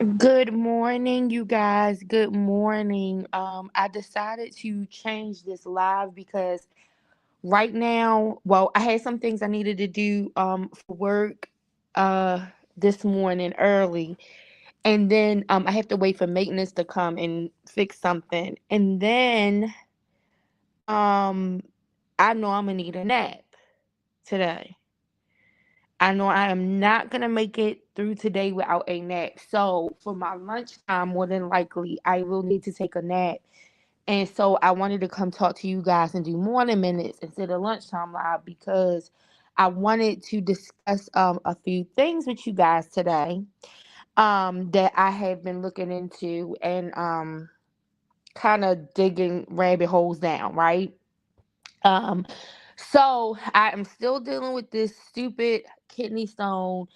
Good morning, you guys. Good morning. I decided to change this live because right now, well, I had some things I needed to do for work this morning early, and then I have to wait for maintenance to come and fix something. And then um I know I'm gonna need a nap today. I know I am not gonna make it through today without a nap. So for my lunchtime, more than likely, I will need to take a nap. And so I wanted to come talk to you guys and do morning minutes instead of lunchtime live because I wanted to discuss a few things with you guys today that I have been looking into and kind of digging rabbit holes down, right? Um, so I am still dealing with this stupid kidney stone.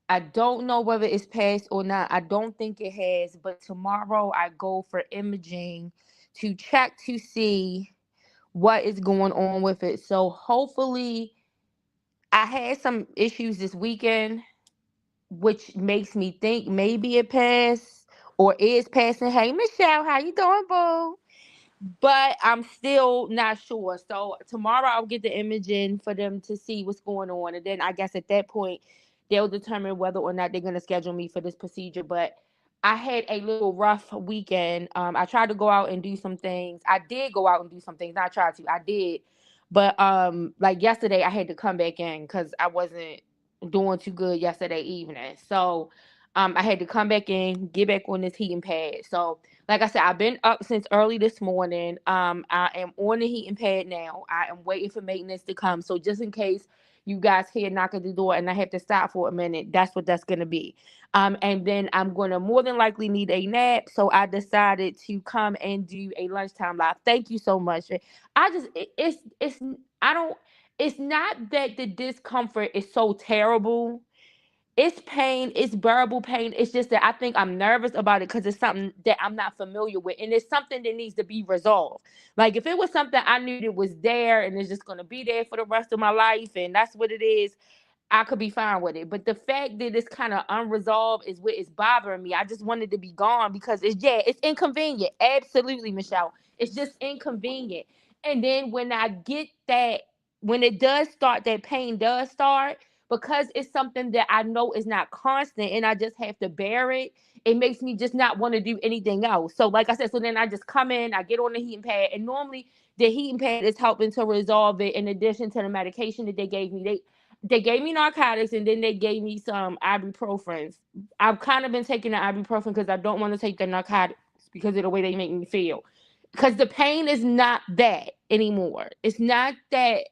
I don't know whether it's passed or not. I don't think it has, but tomorrow I go for imaging to check to see what is going on with it. So hopefully I had some issues this weekend, which makes me think maybe it passed or is passing. Hey Michelle, how you doing, boo? But I'm still not sure. So tomorrow I'll get the imaging for them to see what's going on, and then I guess at that point they'll determine whether or not they're going to schedule me for this procedure. But I had a little rough weekend. I tried to go out and do some things. I did go out and do some things. Not tried to. I did. But like yesterday, I had to come back in because I wasn't doing too good yesterday evening. So I had to come back in, get back on this heating pad. So like I said, I've been up since early this morning. I am on the heating pad now. I am waiting for maintenance to come. So just in case you guys hear knock at the door and I have to stop for a minute, that's what that's gonna be. And then I'm gonna more than likely need a nap. So I decided to come and do a lunchtime live. Thank you so much. It's I don't. It's not that the discomfort is so terrible. It's pain, it's bearable pain. It's just that I think I'm nervous about it because it's something that I'm not familiar with. And it's something that needs to be resolved. Like if it was something I knew that was there and it's just gonna be there for the rest of my life and that's what it is, I could be fine with it. But the fact that it's kind of unresolved is what is bothering me. I just wanted to be gone because it's inconvenient. Absolutely, Michelle. It's just inconvenient. And then when I get that, when it does start, that pain does start, because it's something that I know is not constant and I just have to bear it. It makes me just not want to do anything else. So, like I said, so then I just come in, I get on the heating pad, and normally the heating pad is helping to resolve it in addition to the medication that they gave me. They gave me narcotics and then they gave me some ibuprofen. I've kind of been taking the ibuprofen because I don't want to take the narcotics because of the way they make me feel. Because the pain is not that anymore. It's not that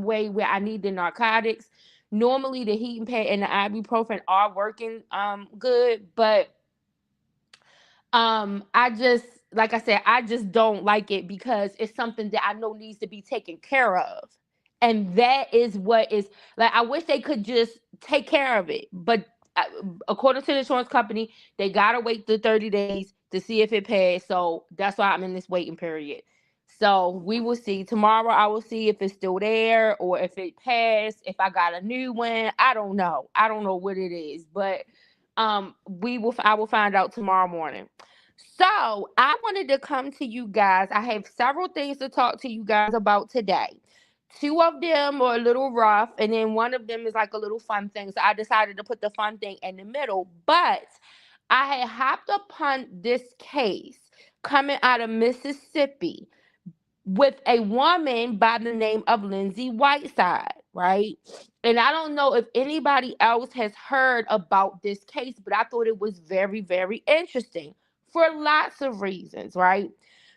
way where I need the narcotics. Normally the heating pad and the ibuprofen are working good, but I just, like I said, I just don't like it because it's something that I know needs to be taken care of. And that is what is like, I wish they could just take care of it. But uh, according to the insurance company, they got to wait the 30 days to see if it passed. So that's why I'm in this waiting period. So we will see. Tomorrow I will see if it's still there or if it passed, if I got a new one. I don't know. I don't know what it is. But I will find out tomorrow morning. So I wanted to come to you guys. I have several things to talk to you guys about today. Two of them are a little rough, and then one of them is like a little fun thing. So I decided to put the fun thing in the middle. But I had hopped upon this case coming out of Mississippi with a woman by the name of Lindsey Whiteside, right? And I don't know if anybody else has heard about this case, but I thought it was very, very interesting for lots of reasons, right?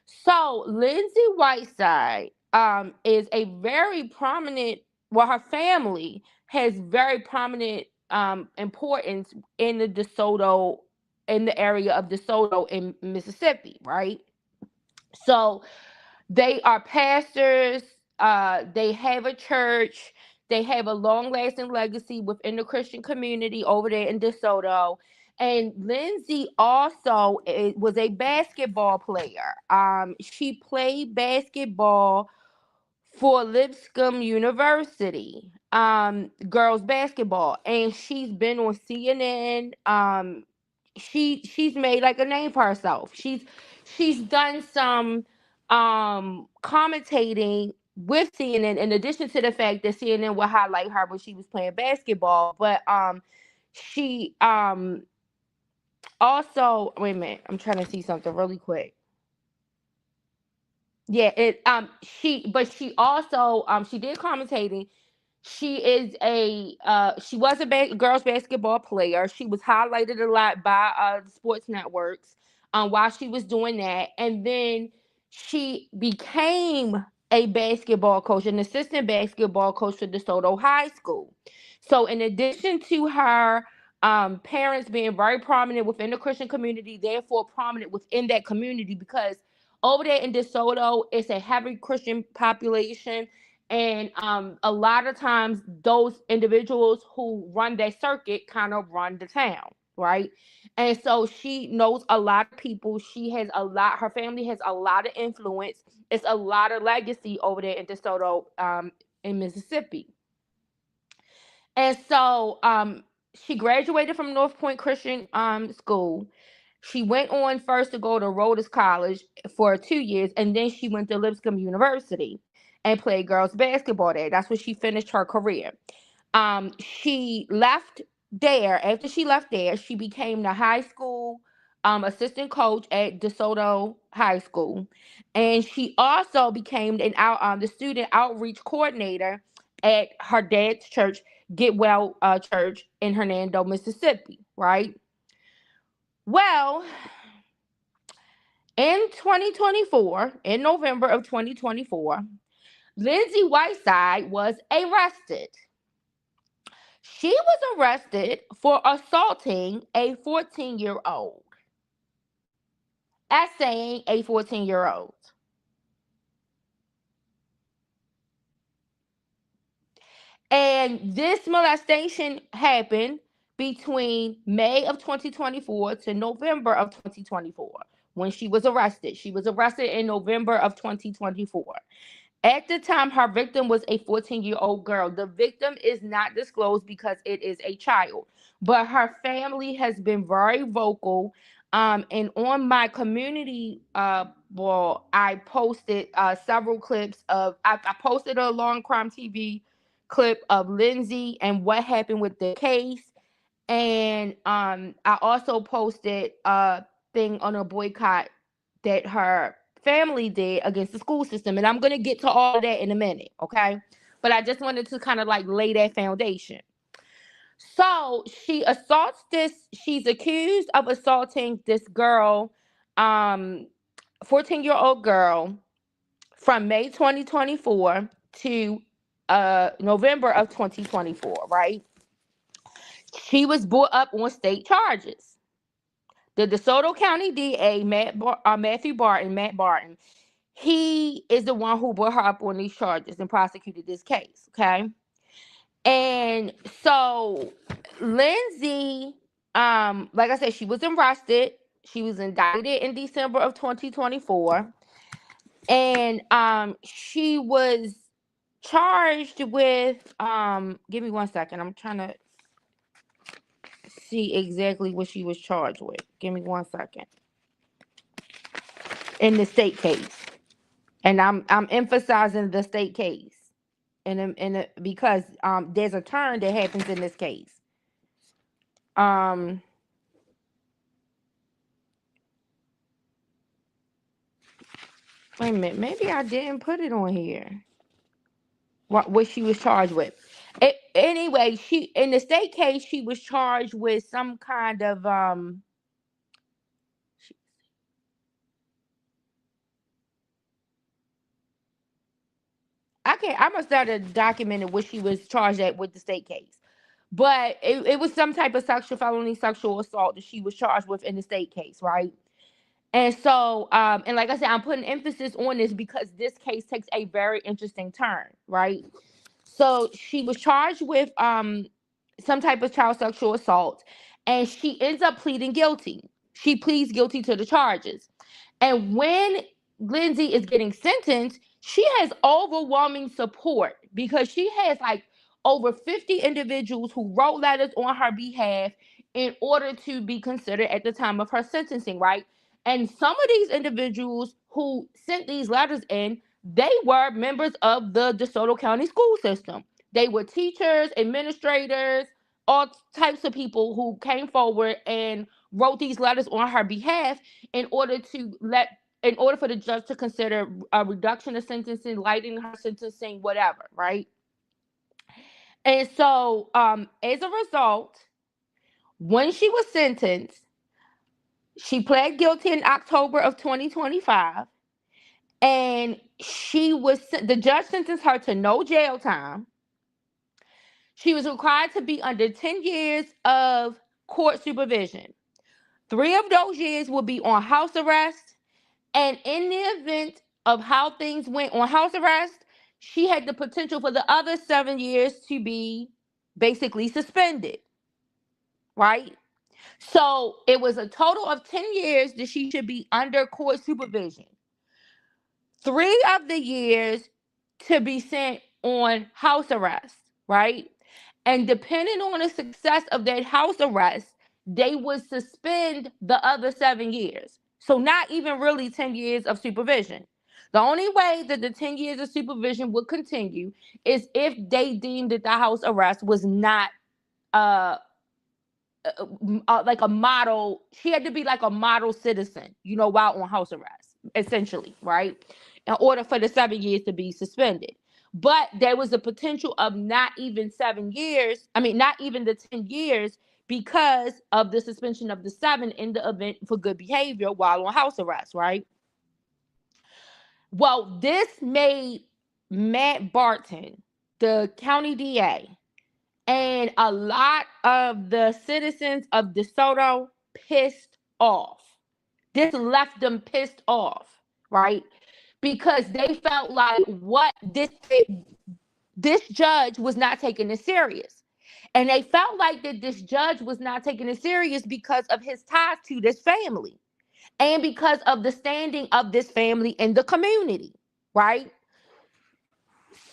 So Lindsey Whiteside is a very prominent, well, her family has very prominent importance in the DeSoto, in the area of DeSoto in Mississippi, right? So they are pastors. They have a church. They have a long lasting legacy within the Christian community over there in DeSoto. And Lindsay also was a basketball player. She played basketball for Lipscomb University, girls basketball, and she's been on CNN. she's made like a name for herself. She's done some commentating with CNN, in addition to the fact that CNN would highlight her when she was playing basketball. But she also, wait a minute, I'm trying to see something really quick. Yeah, it she also she did commentating. She was a girls basketball player. She was highlighted a lot by sports networks while she was doing that, and then she became a basketball coach, an assistant basketball coach for DeSoto High School. So in addition to her parents being very prominent within the Christian community, therefore prominent within that community, because over there in DeSoto, it's a heavy Christian population. And a lot of times, those individuals who run that circuit kind of run the town, right? And so she knows a lot of people. Her family has a lot of influence. It's a lot of legacy over there in DeSoto, in Mississippi. And so she graduated from North Point Christian School. She went on first to go to Rhodes College for 2 years, and then she went to Lipscomb University and played girls basketball there. That's where she finished her career. She left there. After she left there, she became the high school assistant coach at DeSoto High School, and she also became the student outreach coordinator at her dad's church, Get Well Church in Hernando, Mississippi. Right. Well, in 2024, in November of 2024, Lindsey Whiteside was arrested. She was arrested for assaulting a 14-year-old. Essaying a 14-year-old. And this molestation happened between May of 2024 to November of 2024 when she was arrested. She was arrested in November of 2024. At the time, her victim was a 14-year-old girl. The victim is not disclosed because it is a child. But her family has been very vocal. And on my community wall, I posted several clips I posted a Long Crime TV clip of Lindsey and what happened with the case. And I also posted a thing on a boycott that her family did against the school system. And I'm going to get to all of that in a minute, okay? But I just wanted to kind of like lay that foundation. So she's accused of assaulting this girl, 14-year-old girl, from May 2024 to November of 2024, right? She was brought up on state charges. The DeSoto County DA, Matt Barton, he is the one who brought her up on these charges and prosecuted this case, okay? And so Lindsey, like I said, she was arrested. She was indicted in December of 2024. And she was charged with, give me 1 second. I'm trying to see exactly what she was charged with. Give me 1 second. In the state case. And I'm emphasizing the state case. Because there's a turn that happens in this case. Wait a minute, maybe I didn't put it on here. What she was charged with. Anyway, she in the state case, she was charged with some kind of I must not have documented what she was charged at with the state case. But it was some type of felony sexual assault that she was charged with in the state case, right? And so, and like I said, I'm putting emphasis on this because this case takes a very interesting turn, right? So she was charged with some type of child sexual assault, and she ends up pleading guilty. She pleads guilty to the charges. And when Lindsey is getting sentenced, she has overwhelming support because she has like over 50 individuals who wrote letters on her behalf in order to be considered at the time of her sentencing, right? And some of these individuals who sent these letters in, they were members of the DeSoto County school system. They were teachers, administrators, all types of people who came forward and wrote these letters on her behalf in order for the judge to consider a reduction of sentencing, lightening her sentencing, whatever, right? And so, as a result, when she was sentenced, she pled guilty in October of 2025, and the judge sentenced her to no jail time. She was required to be under 10 years of court supervision. 3 of those years will be on house arrest, and in the event of how things went on house arrest, she had the potential for the other 7 years to be basically suspended, right? So it was a total of 10 years that she should be under court supervision. 3 of the years to be sent on house arrest, right? And depending on the success of that house arrest, they would suspend the other 7 years. So not even really 10 years of supervision. The only way that the 10 years of supervision would continue is if they deemed that the house arrest was not uh like a model. She had to be like a model citizen, while on house arrest, essentially, right? In order for the 7 years to be suspended. But there was a potential of not even 7 years. I mean, not even the 10 years because of the suspension of the 7 in the event for good behavior while on house arrest, right? Well, this made Matt Barton, the county DA, and a lot of the citizens of DeSoto pissed off. This left them pissed off, right? Because they felt like this judge was not taking it serious. And they felt like that this judge was not taking it serious because of his ties to this family and because of the standing of this family in the community, right?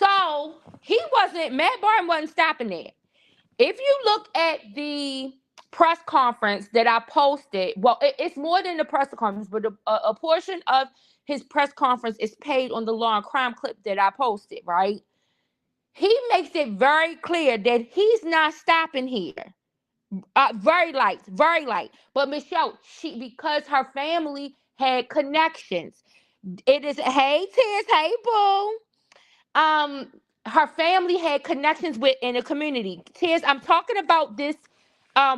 So Matt Barton wasn't stopping there. If you look at the press conference that I posted, well, it's more than the press conference, but a portion of his press conference is paid on the law and crime clip that I posted, right? He makes it very clear that he's not stopping here. Very light, very light. But Michelle, because her family had connections. It is, hey, Tiz, hey, boo. um Her family had connections with in the community. Tears, I'm talking about this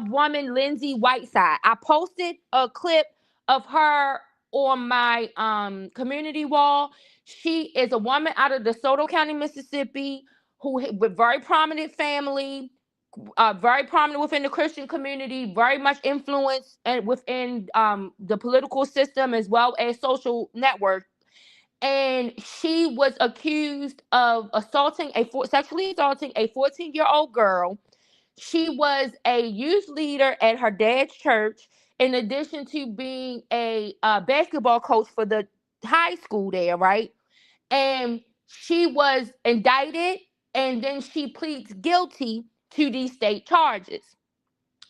woman, Lindsey Whiteside. I posted a clip of her on my community wall. She is a woman out of DeSoto County, Mississippi, with very prominent family, very prominent within the Christian community, very much influenced and within the political system as well as social network. And she was accused of sexually assaulting a 14-year-old girl. She was a youth leader at her dad's church, in addition to being a basketball coach for the high school there, right? And she was indicted, and then she pleads guilty to these state charges.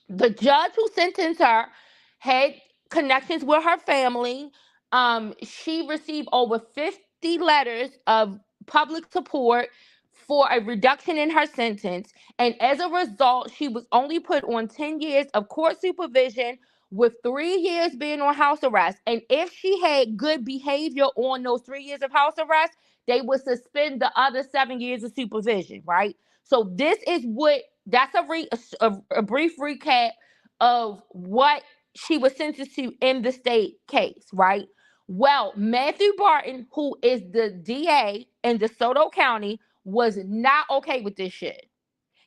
The judge who sentenced her had connections with her family. She received over 50 letters of public support for a reduction in her sentence. And as a result, she was only put on 10 years of court supervision with 3 years being on house arrest. And if she had good behavior on those 3 years of house arrest, they would suspend the other 7 years of supervision, right? So that's a brief recap of what she was sentenced to in the state case, right? Well, Matthew Barton, who is the DA in DeSoto County, was not okay with this shit.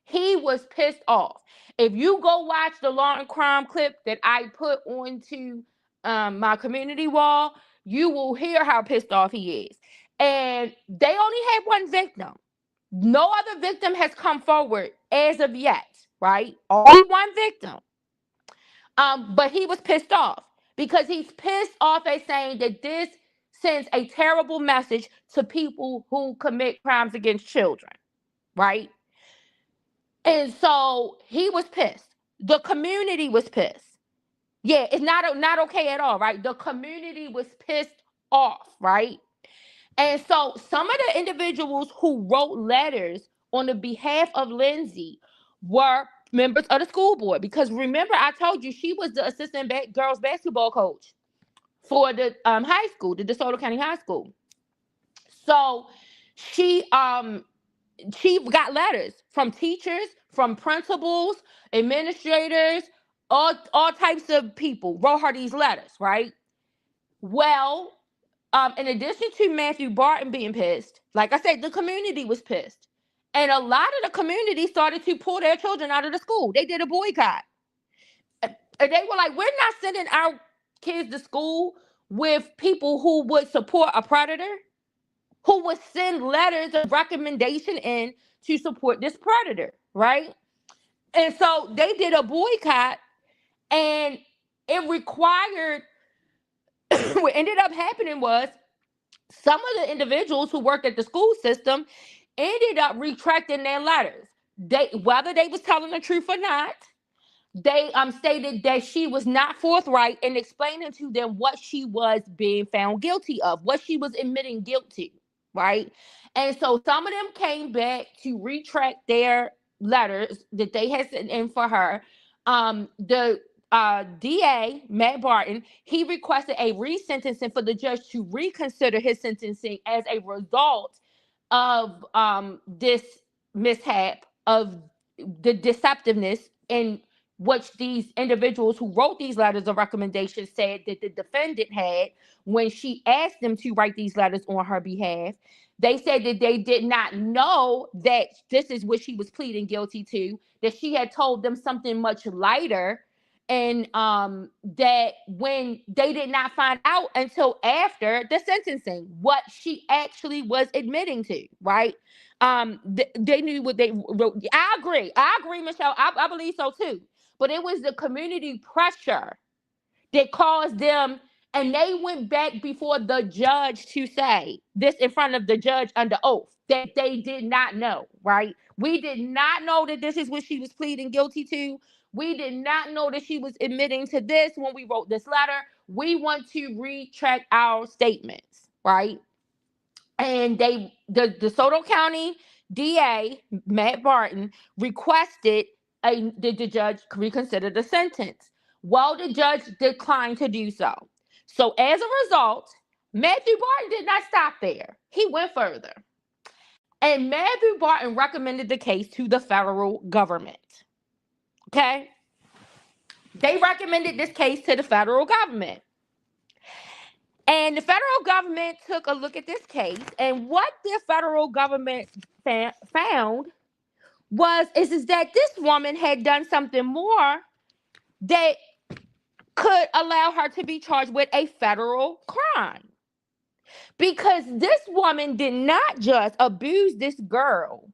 He was pissed off. If you go watch the law and crime clip that I put onto my community wall, you will hear how pissed off he is. And they only had one victim. No other victim has come forward as of yet, right? Only one victim. But he was pissed off because he's pissed off at saying that this sends a terrible message to people who commit crimes against children, right? And so he was pissed. The community was pissed. Yeah, it's not okay at all, right? The community was pissed off, right? And so some of the individuals who wrote letters on the behalf of Lindsey were members of the school board. Because remember, I told you she was the assistant girls basketball coach for the high school, the DeSoto County High School. So she she got letters from teachers, from principals, administrators, all types of people wrote her these letters, right? Well, in addition to Matthew Barton being pissed, like I said, the community was pissed. And a lot of the community started to pull their children out of the school. They did a boycott. And they were like, we're not sending our kids to school with people who would support a predator, who would send letters of recommendation in to support this predator, right? And so they did a boycott, and it required, what ended up happening was some of the individuals who worked at the school system ended up retracting their letters. Whether they was telling the truth or not, they stated that she was not forthright in explaining to them what she was being found guilty of, what she was admitting guilt to, right? And so some of them came back to retract their letters that they had sent in for her. The DA, Matt Barton, he requested a resentencing for the judge to reconsider his sentencing as a result of this mishap, of the deceptiveness in which these individuals who wrote these letters of recommendation said that the defendant had when she asked them to write these letters on her behalf. They said that they did not know that this is what she was pleading guilty to, that she had told them something much lighter, and that when they did not find out until after the sentencing what she actually was admitting to, right? They knew what they wrote. I agree, Michelle. I believe so too. But it was the community pressure that caused them, and they went back before the judge to say this in front of the judge under oath, that they did not know, right? We did not know that this is what she was pleading guilty to. We did not know that she was admitting to this when we wrote this letter. We want to retract our statements, right? And the DeSoto County DA, Matt Barton, requested the judge reconsider the sentence. Well, the judge declined to do so. So as a result, Matthew Barton did not stop there. He went further. And Matthew Barton recommended the case to the federal government. Okay? They recommended this case to the federal government. And the federal government took a look at this case, and what the federal government found is that this woman had done something more that could allow her to be charged with a federal crime. Because this woman did not just abuse this girl,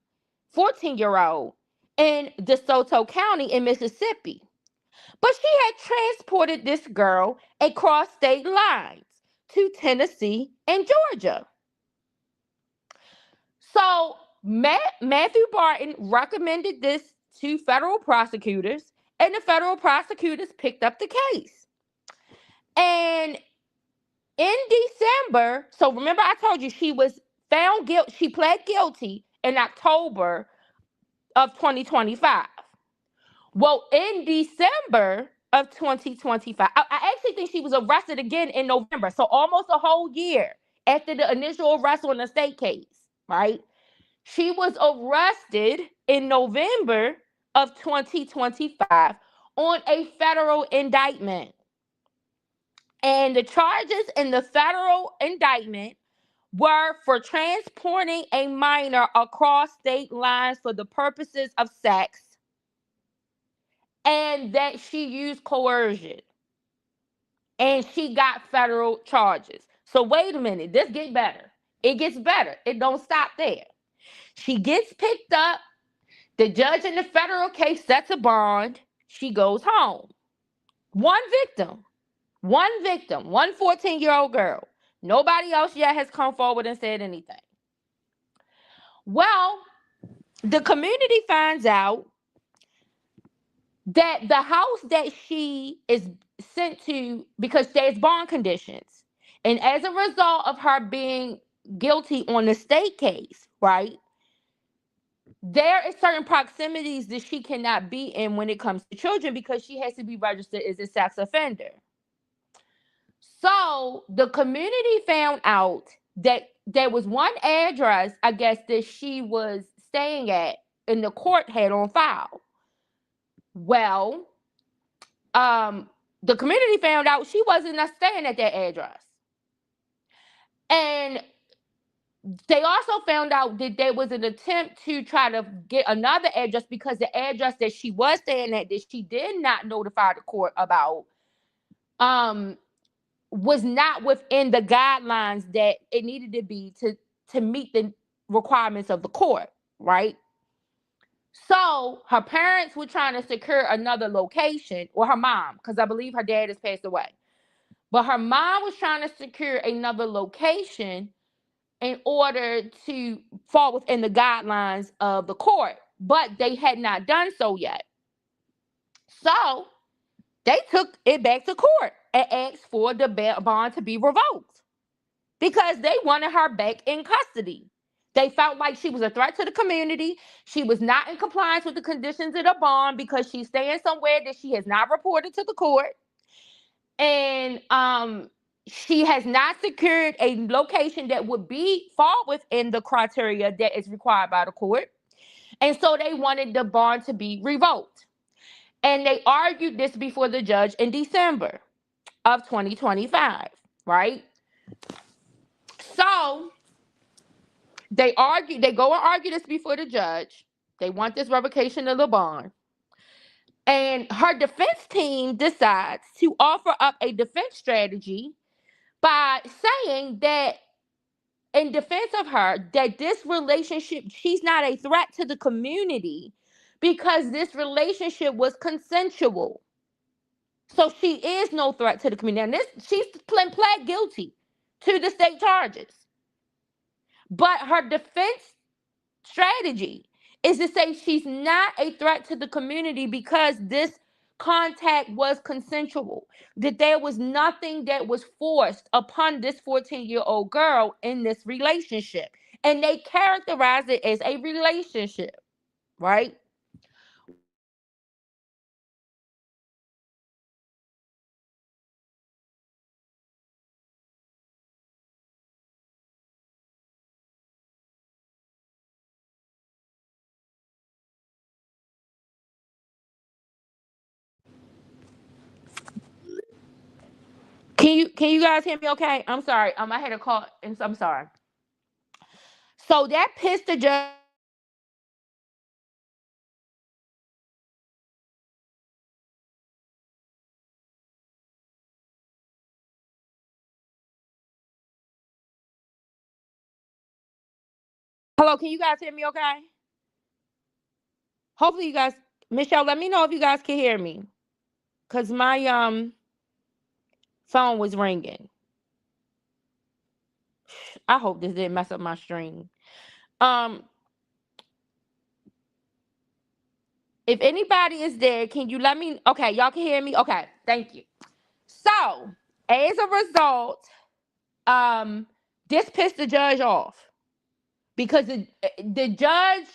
14-year-old, in DeSoto County in Mississippi, but she had transported this girl across state lines to Tennessee and Georgia. So Matthew Barton recommended this to federal prosecutors, and the federal prosecutors picked up the case. And in December, so remember I told you she was found guilty, she pled guilty in October of 2025. Well, in December of 2025, I actually think she was arrested again in November. So almost a whole year after the initial arrest on the state case, right? She was arrested in November of 2025 on a federal indictment. And the charges in the federal indictment were for transporting a minor across state lines for the purposes of sex, and that she used coercion. And she got federal charges. So wait a minute, this gets better. It gets better. It don't stop there. She gets picked up. The judge in the federal case sets a bond. She goes home. One victim, one 14-year-old girl. Nobody else yet has come forward and said anything. Well, the community finds out that the house that she is sent to, because there's bond conditions, and as a result of her being guilty on the state case, right, there is certain proximities that she cannot be in when it comes to children because she has to be registered as a sex offender. So the community found out that there was one address, I guess, that she was staying at and the court had on file. Well, um, the community found out she wasn't staying at that address. And they also found out that there was an attempt to try to get another address because the address that she was staying at that she did not notify the court about um was not within the guidelines that it needed to be to meet the requirements of the court, right? So her parents were trying to secure another location, or her mom, because I believe her dad has passed away. But her mom was trying to secure another location in order to fall within the guidelines of the court, but they had not done so yet. So they took it back to court and asked for the bond to be revoked because they wanted her back in custody. They felt like she was a threat to the community. She was not in compliance with the conditions of the bond because she's staying somewhere that she has not reported to the court. And she has not secured a location that would fall within the criteria that is required by the court. And so they wanted the bond to be revoked. And they argued this before the judge in December of 2025, right? So they go and argue this before the judge. They want this revocation of the bond. And her defense team decides to offer up a defense strategy by saying that, in defense of her, that this relationship, she's not a threat to the community because this relationship was consensual. So she is no threat to the community. And she's pled guilty to the state charges. But her defense strategy is to say she's not a threat to the community because this contact was consensual, that there was nothing that was forced upon this 14-year-old girl in this relationship. And they characterize it as a relationship, right? Can you guys hear me okay? I'm sorry. I had a call and I'm sorry. So that pissed the judge. Hello, can you guys hear me okay? Hopefully you guys, Michelle, let me know if you guys can hear me. Cause my phone was ringing. I hope this didn't mess up my stream. Um, if anybody is there, can you let me? Okay, y'all can hear me. Okay, thank you. So, as a result, this pissed the judge off because the judge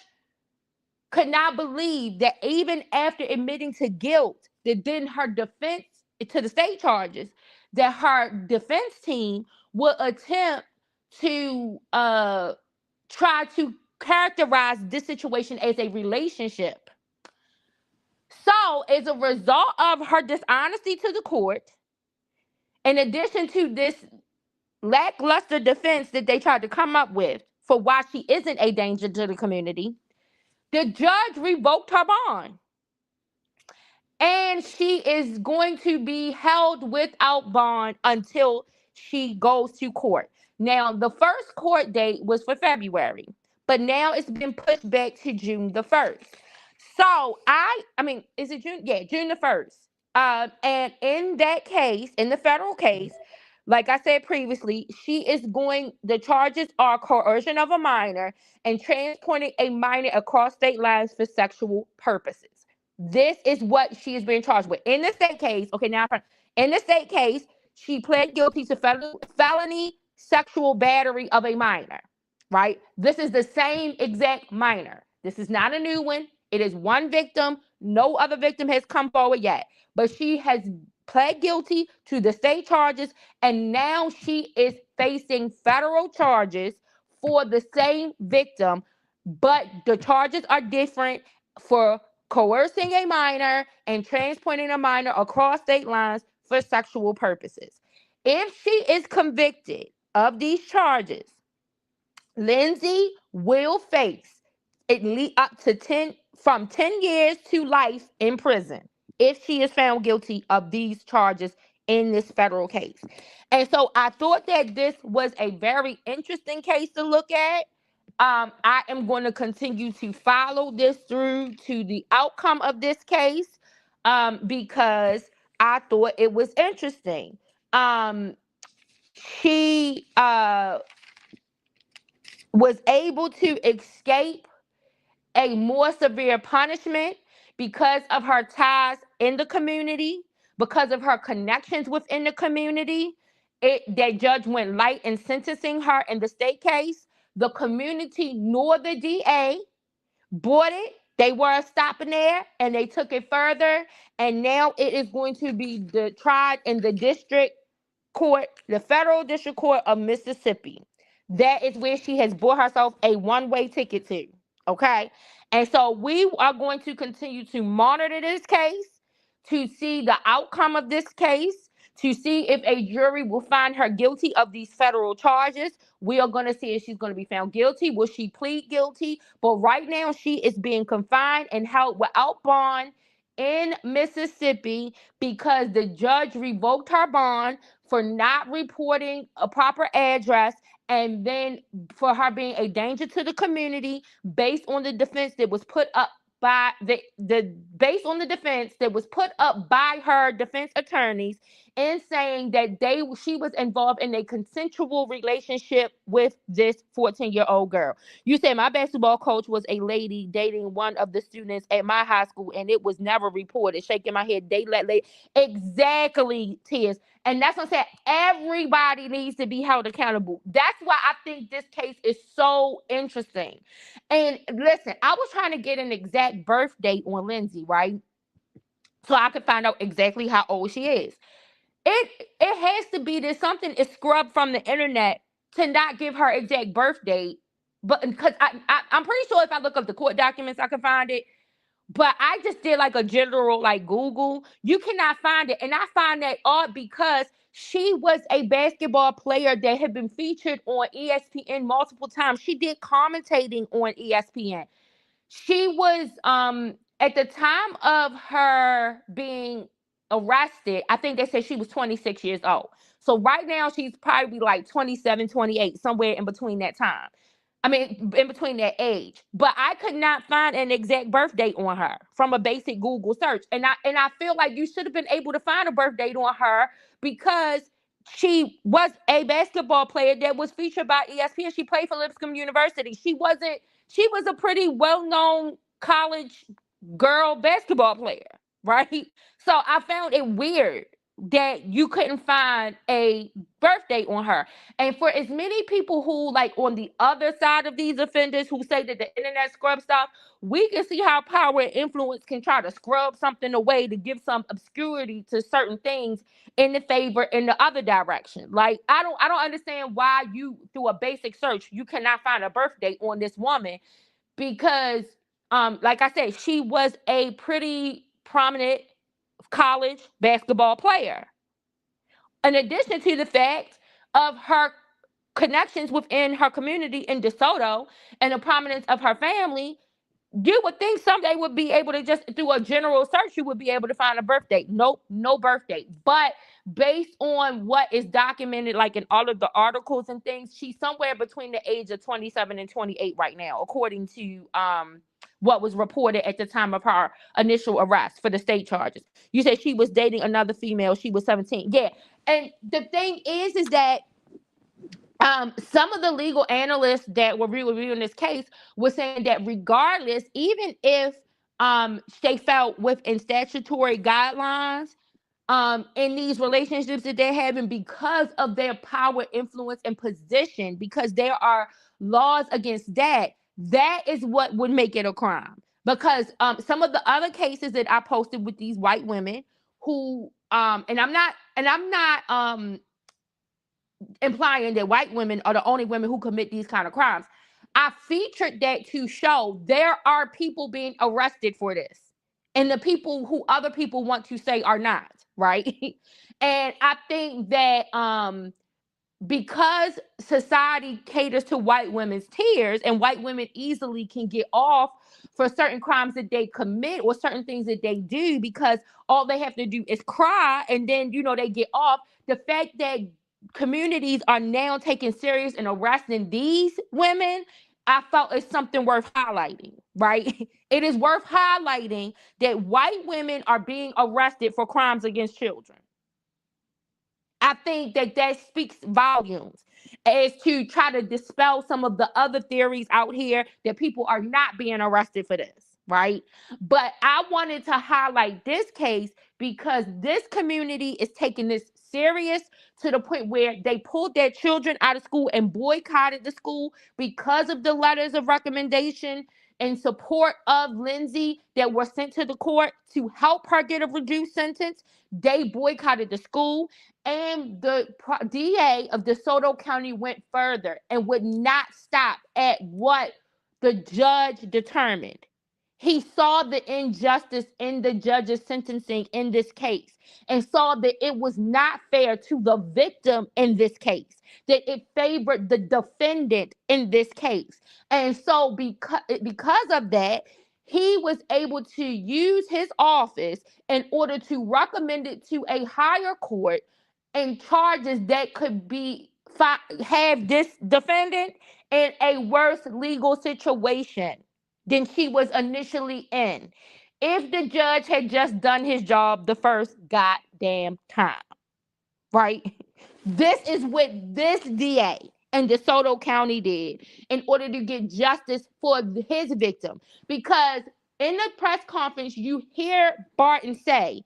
could not believe that even after admitting to guilt, that then her defense to the state charges, that her defense team would attempt to try to characterize this situation as a relationship. So, as a result of her dishonesty to the court, in addition to this lackluster defense that they tried to come up with for why she isn't a danger to the community, the judge revoked her bond. And she is going to be held without bond until she goes to court. Now, the first court date was for February, but now it's been pushed back to June the 1st. So I mean, is it June? Yeah, June the 1st. And in that case, in the federal case, like I said previously, the charges are coercion of a minor and transporting a minor across state lines for sexual purposes. This is what she is being charged with. In the state case, okay, in the state case, she pled guilty to felony sexual battery of a minor, right? This is the same exact minor. This is not a new one. It is one victim. No other victim has come forward yet. But she has pled guilty to the state charges, and now she is facing federal charges for the same victim, but the charges are different for coercing a minor and transporting a minor across state lines for sexual purposes. If she is convicted of these charges, Lindsey will face at least up to 10 years to life in prison if she is found guilty of these charges in this federal case. And so I thought that this was a very interesting case to look at. I am going to continue to follow this through to the outcome of this case, because I thought it was interesting. She was able to escape a more severe punishment because of her ties in the community, because of her connections within the community. That judge went light in sentencing her in the state case. The community nor the DA bought it. They were stopping there and they took it further. And now it is going to be tried in the district court, the federal district court of Mississippi. That is where she has bought herself a one-way ticket to. Okay. And so we are going to continue to monitor this case, to see the outcome of this case, to see if a jury will find her guilty of these federal charges. We are going to see if she's going to be found guilty. Will she plead guilty? But right now, she is being confined and held without bond in Mississippi because the judge revoked her bond for not reporting a proper address, and then for her being a danger to the community based on the defense that was put up by based on the defense that was put up by her defense attorneys, in saying that she was involved in a consensual relationship with this 14-year-old girl. You said my basketball coach was a lady dating one of the students at my high school, and it was never reported. Shaking my head, they let late. Exactly, Tears. And that's what I'm saying. Everybody needs to be held accountable. That's why I think this case is so interesting. And listen, I was trying to get an exact birth date on Lindsey, right? So I could find out exactly how old she is. It has to be that something is scrubbed from the internet to not give her exact birth date. But because I'm pretty sure if I look up the court documents, I can find it. But I just did like a general like Google. You cannot find it. And I find that odd because she was a basketball player that had been featured on ESPN multiple times. She did commentating on ESPN. She was at the time of her being arrested, I think they said she was 26 years old. So right now she's probably like 27, 28, somewhere in between that time. I mean, in between that age. But I could not find an exact birth date on her from a basic Google search. And I feel like you should have been able to find a birth date on her because she was a basketball player that was featured by ESPN. She played for Lipscomb University. She was a pretty well-known college girl basketball player, right? So I found it weird that you couldn't find a birth date on her. And for as many people who like on the other side of these offenders who say that the internet scrub stuff, we can see how power and influence can try to scrub something away to give some obscurity to certain things in the favor in the other direction. Like I don't understand why you through a basic search you cannot find a birth date on this woman because like I said, she was a pretty prominent college basketball player. In addition to the fact of her connections within her community in DeSoto and the prominence of her family, you would think someday would be able to just through a general search, you would be able to find a birth date. Nope, no birth date. But based on what is documented, like in all of the articles and things, she's somewhere between the age of 27 and 28 right now, according to what was reported at the time of her initial arrest for the state charges. You said she was dating another female. She was 17. Yeah. And the thing is that some of the legal analysts that were reviewing this case were saying that regardless, even if they felt within statutory guidelines in these relationships that they're having because of their power, influence, and position, because there are laws against that. That is what would make it a crime. Because some of the other cases that I posted with these white women who and I'm not implying that white women are the only women who commit these kind of crimes. I featured that to show there are people being arrested for this. And the people who other people want to say are not, right? And I think that because society caters to white women's tears and white women easily can get off for certain crimes that they commit or certain things that they do because all they have to do is cry and then they get off. The fact that communities are now taking serious and arresting these women, I felt is something worth highlighting, right? It is worth highlighting that white women are being arrested for crimes against children. I think that speaks volumes as to try to dispel some of the other theories out here that people are not being arrested for this, right? But I wanted to highlight this case because this community is taking this serious to the point where they pulled their children out of school and boycotted the school because of the letters of recommendation in support of Lindsey that were sent to the court to help her get a reduced sentence. They boycotted the school. And the DA of DeSoto County went further and would not stop at what the judge determined. He saw the injustice in the judge's sentencing in this case and saw that it was not fair to the victim in this case, that it favored the defendant in this case. And so because of that, he was able to use his office in order to recommend it to a higher court and charges that could be have this defendant in a worse legal situation than she was initially in. If the judge had just done his job the first goddamn time, right? This is what this DA in DeSoto County did in order to get justice for his victim. Because in the press conference, you hear Barton say,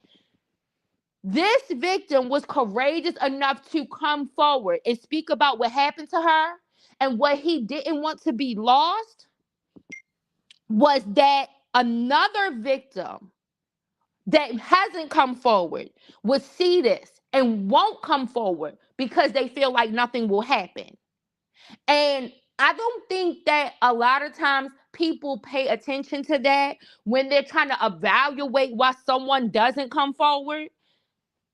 this victim was courageous enough to come forward and speak about what happened to her, and what he didn't want to be lost was that another victim that hasn't come forward would see this and won't come forward because they feel like nothing will happen. And I don't think that a lot of times people pay attention to that when they're trying to evaluate why someone doesn't come forward.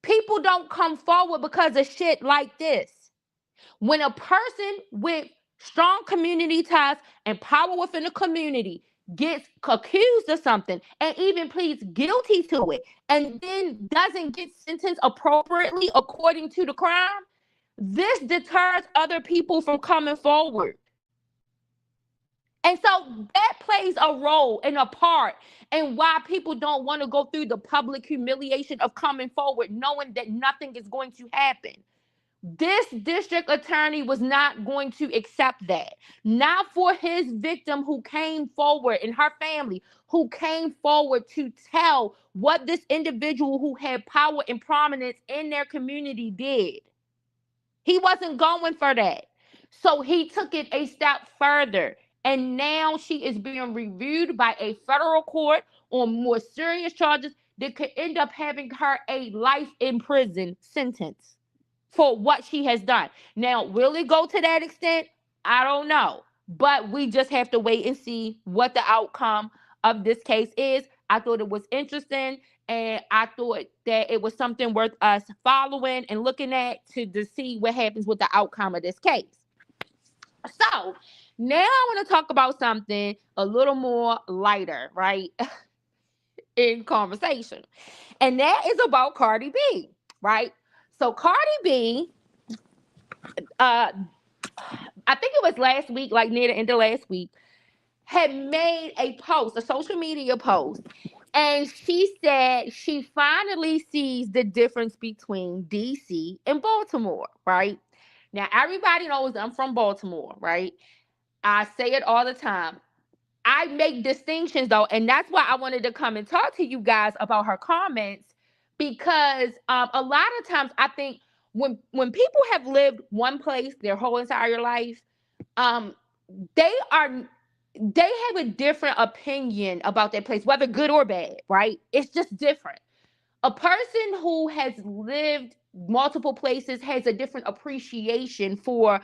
People don't come forward because of shit like this. When a person with strong community ties and power within the community gets accused of something and even pleads guilty to it and then doesn't get sentenced appropriately according to the crime, this deters other people from coming forward. And so that plays a role and a part in why people don't want to go through the public humiliation of coming forward, knowing that nothing is going to happen. This district attorney was not going to accept that. Not for his victim who came forward and her family who came forward to tell what this individual who had power and prominence in their community did. He wasn't going for that. So he took it a step further. And now she is being reviewed by a federal court on more serious charges that could end up having her a life in prison sentence for what she has done. Now, will it go to that extent? I don't know. But we just have to wait and see what the outcome of this case is. I thought it was interesting, and I thought that it was something worth us following and looking at to see what happens with the outcome of this case. So now I want to talk about something a little more lighter, right? In conversation. And that is about Cardi B, right? So Cardi B, I think it was last week, like near the end of last week, had made a post, a social media post, and she said she finally sees the difference between DC and Baltimore, right? Now, everybody knows I'm from Baltimore, right? I say it all the time. I make distinctions though, and that's why I wanted to come and talk to you guys about her comments, because a lot of times I think when people have lived one place their whole entire life, um, they are they have a different opinion about that place, whether good or bad, right? It's just different. A person who has lived multiple places has a different appreciation for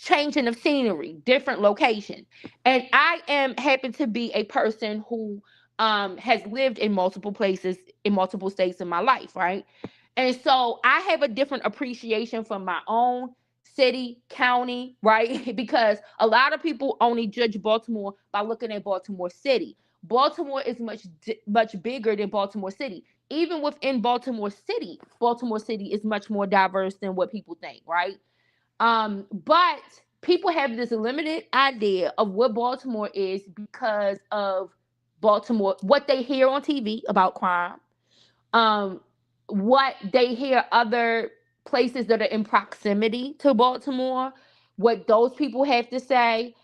changing of scenery, different locations. And I am happen to be a person who has lived in multiple places in multiple states in my life, right? And so I have a different appreciation for my own city, county, right? Because a lot of people only judge Baltimore by looking at Baltimore City. Baltimore is much bigger than Baltimore City. Even within Baltimore City is much more diverse than what people think, right? But people have this limited idea of what Baltimore is because of Baltimore, what they hear on TV about crime, um, what they hear other places that are in proximity to Baltimore, what those people have to say,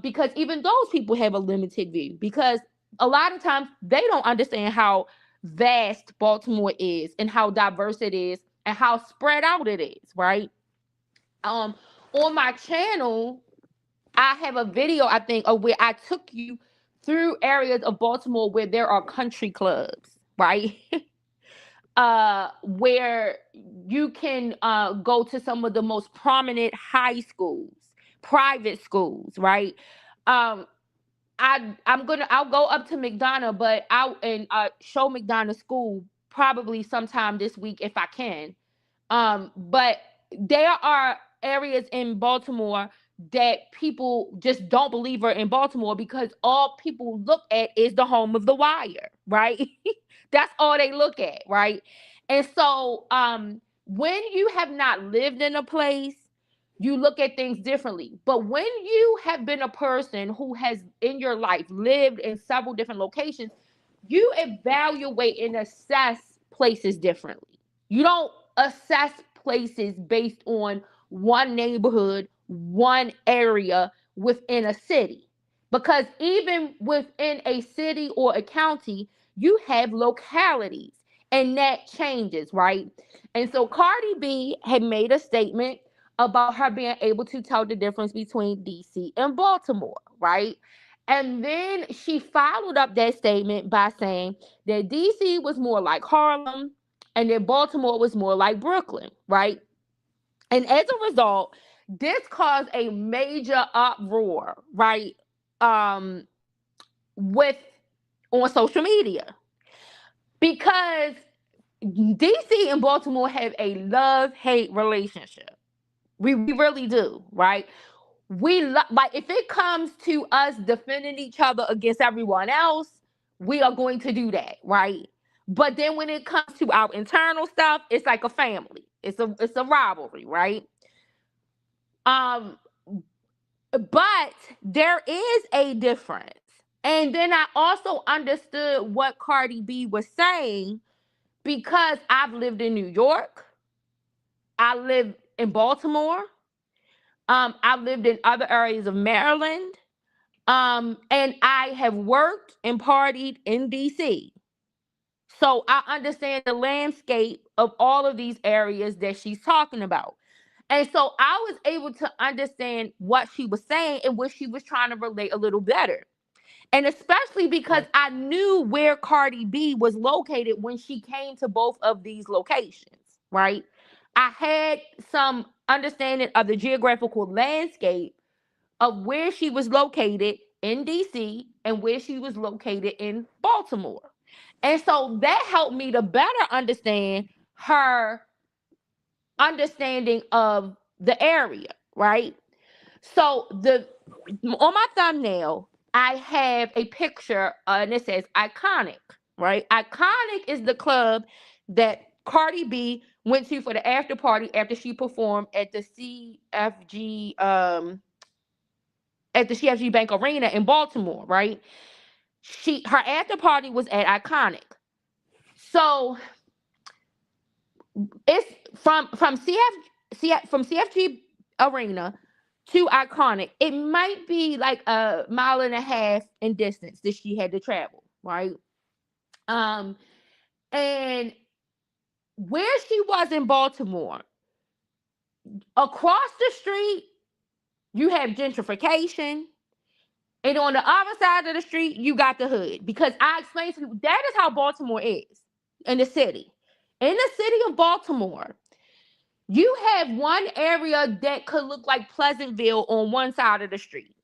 because even those people have a limited view, because a lot of times they don't understand how vast Baltimore is and how diverse it is and how spread out it is, right? um on my channel I have a video, I think, of where I took you through areas of Baltimore where there are country clubs, right? Where you can go to some of the most prominent high schools, private schools, right? um I'll go up to McDonough, but I'll and show McDonough school probably sometime this week if I can. But there are areas in Baltimore that people just don't believe are in Baltimore because all people look at is the home of the wire, right? That's all they look at, right? And so when you have not lived in a place, you look at things differently. But when you have been a person who has in your life lived in several different locations, you evaluate and assess places differently. You don't assess places based on one neighborhood, one area within a city. Because even within a city or a county, you have localities and that changes, right? And so Cardi B had made a statement about her being able to tell the difference between DC and Baltimore, right? And then she followed up that statement by saying that DC was more like Harlem and that Baltimore was more like Brooklyn, right? And as a result, this caused a major uproar, right? Um, with on social media because DC and Baltimore have a love-hate relationship. We really do, right? Like if it comes to us defending each other against everyone else, we are going to do that, right? But then when it comes to our internal stuff, it's like a family. It's a rivalry, right? Um, but there is a difference. And then I also understood what Cardi B was saying because I've lived in New York, I live in Baltimore, I've lived in other areas of Maryland. And I have worked and partied in DC. So I understand the landscape of all of these areas that she's talking about. And so I was able to understand what she was saying and what she was trying to relate a little better. And especially because I knew where Cardi B was located when she came to both of these locations, right? I had some understanding of the geographical landscape of where she was located in DC and where she was located in Baltimore. And so that helped me to better understand her understanding of the area, right? So the on my thumbnail, I have a picture and it says iconic, right? Iconic is the club that Cardi B went to for the after party after she performed at the CFG Bank Arena in Baltimore, right? Her after party was at Iconic. So it's from CFG Arena. too iconic. It might be like a mile and a half in distance that she had to travel, right? Um, and where she was in Baltimore, across the street, you have gentrification. And on the other side of the street, you got the hood. Because I explained to you, that is how Baltimore is in the city. In the city of Baltimore, you have one area that could look like Pleasantville on one side of the street.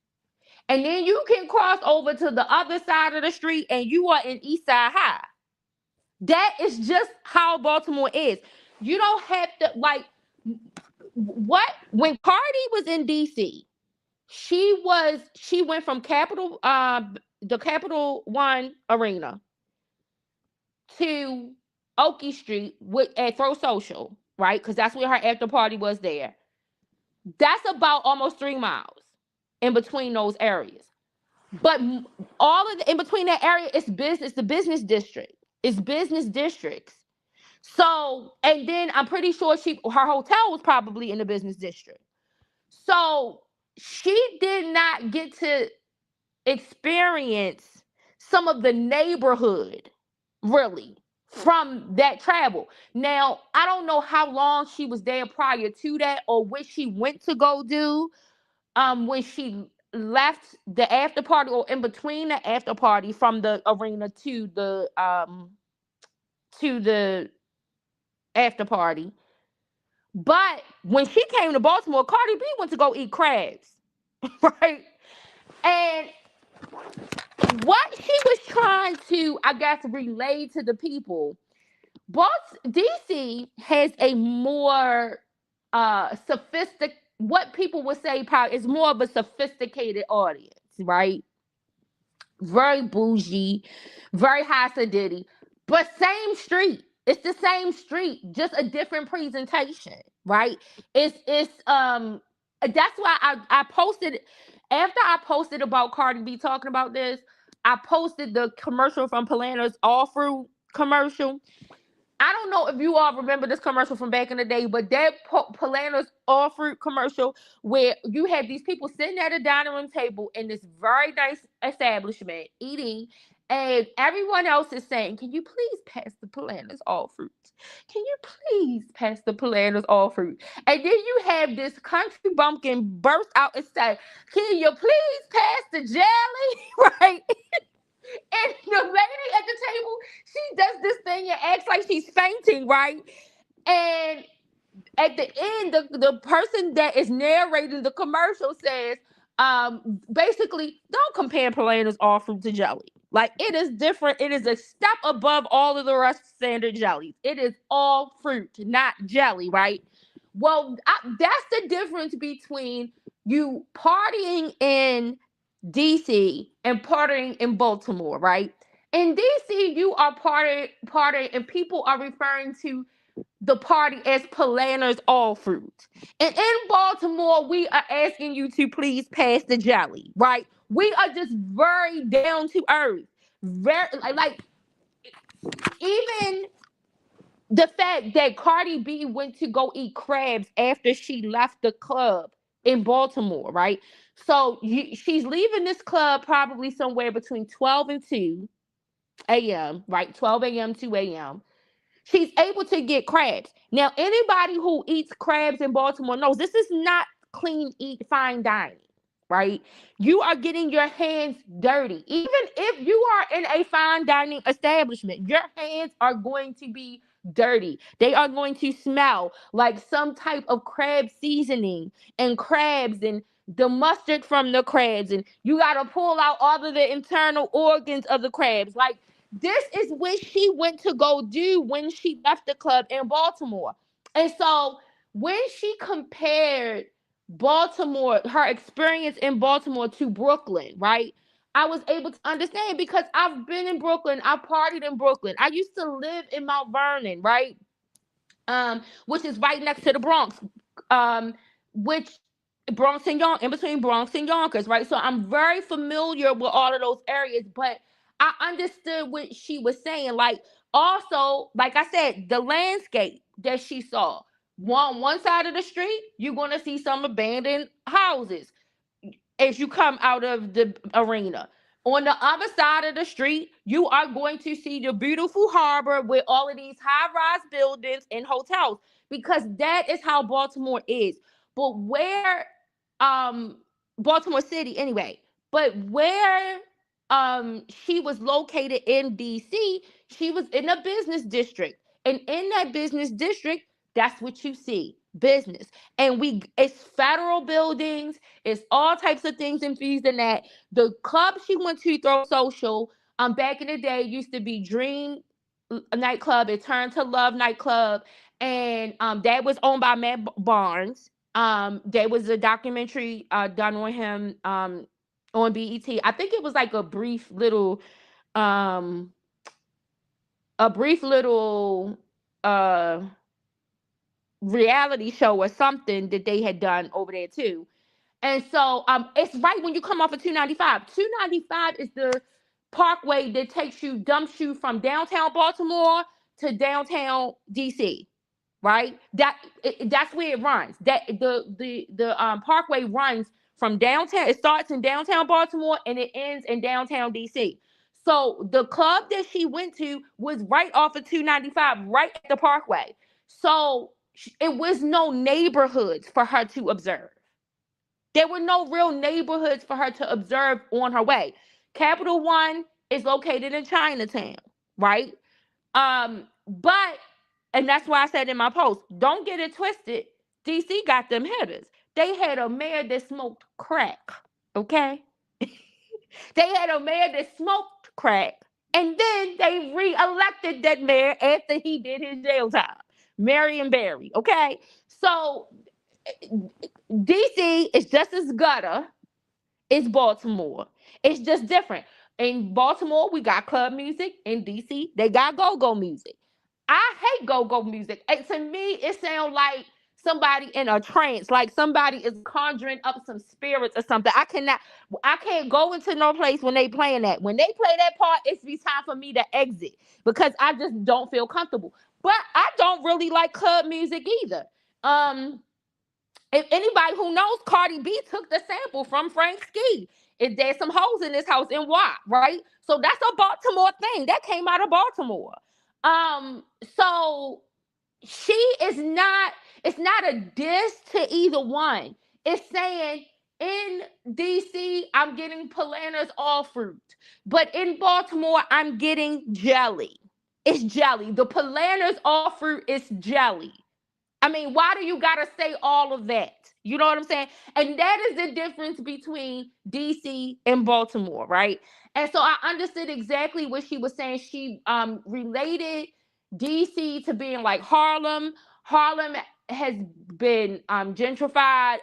And then you can cross over to the other side of the street and you are in East Side High. That is just how Baltimore is. You don't have to, like, what? When Cardi was in DC, she went from the Capital One Arena to Oakey Street at Throw Social, right? Because that's where her after party was there. That's about almost 3 miles in between those areas. But all of in between that area is business, the business district. It's business districts. So, and then I'm pretty sure her hotel was probably in the business district. So she did not get to experience some of the neighborhood really from that travel. Now, I don't know how long she was there prior to that or what she went to go do when she left the after party or in between the after party from the arena to the after party. But when she came to Baltimore, Cardi B went to go eat crabs, right? And what she was trying to, I guess, relay to the people, DC has a more sophisticated, what people would say probably is more of a sophisticated audience, right? Very bougie, very high sedity, but same street. It's the same street, just a different presentation, right? It's that's why I posted after I posted about Cardi B talking about this, I posted the commercial from Polana's All Fruit commercial. I don't know if you all remember this commercial from back in the day, but that Polana's All Fruit commercial where you had these people sitting at a dining room table in this very nice establishment eating, and everyone else is saying, "Can you please pass the Polana's All Fruit? Can you please pass the Polana's All Fruit?" And then you have this country bumpkin burst out and say, "Can you please pass the jelly?" Right? And the lady at the table, she does this thing and acts like she's fainting, right? And at the end, the person that is narrating the commercial says, basically, don't compare Polana's All Fruit to jelly. Like, it is different. It is a step above all of the rest of standard jellies. It is all fruit, not jelly, right? Well, that's the difference between you partying in DC and partying in Baltimore, right? In DC, you are partying, and people are referring to the party as Polana's All Fruit. And in Baltimore, we are asking you to please pass the jelly, right? We are just very down to earth. Very like even the fact that Cardi B went to go eat crabs after she left the club in Baltimore, right? So she's leaving this club probably somewhere between 12 and 2 a.m., right? 12 a.m., 2 a.m. She's able to get crabs. Now, anybody who eats crabs in Baltimore knows this is not clean, eat, fine dining, right? You are getting your hands dirty. Even if you are in a fine dining establishment, your hands are going to be dirty. They are going to smell like some type of crab seasoning and crabs and the mustard from the crabs. And you got to pull out all of the internal organs of the crabs. Like, this is what she went to go do when she left the club in Baltimore. And so when she compared Baltimore, her experience in Baltimore to Brooklyn, right? I was able to understand because I've been in Brooklyn. I partied in Brooklyn. I used to live in Mount Vernon, right? Which is right next to the Bronx. Which Bronx and in between Bronx and Yonkers, right? So I'm very familiar with all of those areas, but I understood what she was saying. Like, also, like I said, the landscape that she saw. One side of the street, you're going to see some abandoned houses as you come out of the arena. On the other side of the street, you are going to see the beautiful harbor with all of these high-rise buildings and hotels, because that is how Baltimore is. But where um Baltimore City anyway, but where she was located in DC, she was in a business district. And in that business district, that's what you see. Business. And it's federal buildings, it's all types of things and fees and that. The club she went to, Throw Social, back in the day used to be Dream nightclub. It turned to Love nightclub, and that was owned by Matt Barnes. There was a documentary done on him on BET. I think it was like um a brief little uh reality show or something that they had done over there too. And so it's right when you come off of 295. 295 is the parkway that dumps you from downtown Baltimore to downtown DC, right? That's where it runs. That the parkway runs from downtown. It starts in downtown Baltimore and it ends in downtown DC. So the club that she went to was right off of 295, right at the parkway. So it was no neighborhoods for her to observe. There were no real neighborhoods for her to observe on her way. Capital One is located in Chinatown, right? But and that's why I said in my post, don't get it twisted. DC got them hitters. They had a mayor that smoked crack. Okay? They had a mayor that smoked crack. And then they re-elected that mayor after he did his jail time. Marion Barry. Okay? So DC is just as gutter as Baltimore. It's just different. In Baltimore, we got club music. In DC, they got go-go music. I hate go-go music. And to me, it sounds like somebody in a trance, like somebody is conjuring up some spirits or something. I can't go into no place when they playing that. When they play that part, it's be time for me to exit because I just don't feel comfortable. But I don't really like club music either. Um, if anybody who knows, Cardi B took the sample from Frank Ski. There's some hoes in this house in WAP, right? So that's a Baltimore thing. That came out of Baltimore. So she is not, it's not a diss to either one. It's saying in DC, I'm getting Polana's all fruit. But in Baltimore, I'm getting jelly. It's jelly. The Polana's all fruit is jelly. I mean, why do you gotta say all of that? You know what I'm saying? And that is the difference between DC and Baltimore, right? And so I understood exactly what she was saying. She related DC to being like Harlem. Harlem has been gentrified.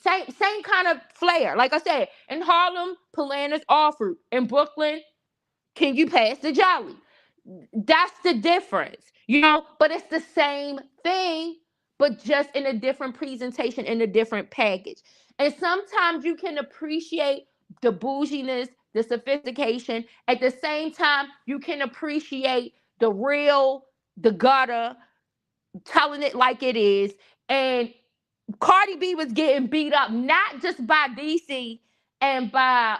Same kind of flair. Like I said, in Harlem, Polana's all fruit. In Brooklyn, can you pass the jolly? That's the difference, but it's the same thing, but just in a different presentation, in a different package. And sometimes you can appreciate the bouginess, the sophistication. At the same time, you can appreciate the real, the gutter, telling it like it is. And Cardi B was getting beat up not just by DC and by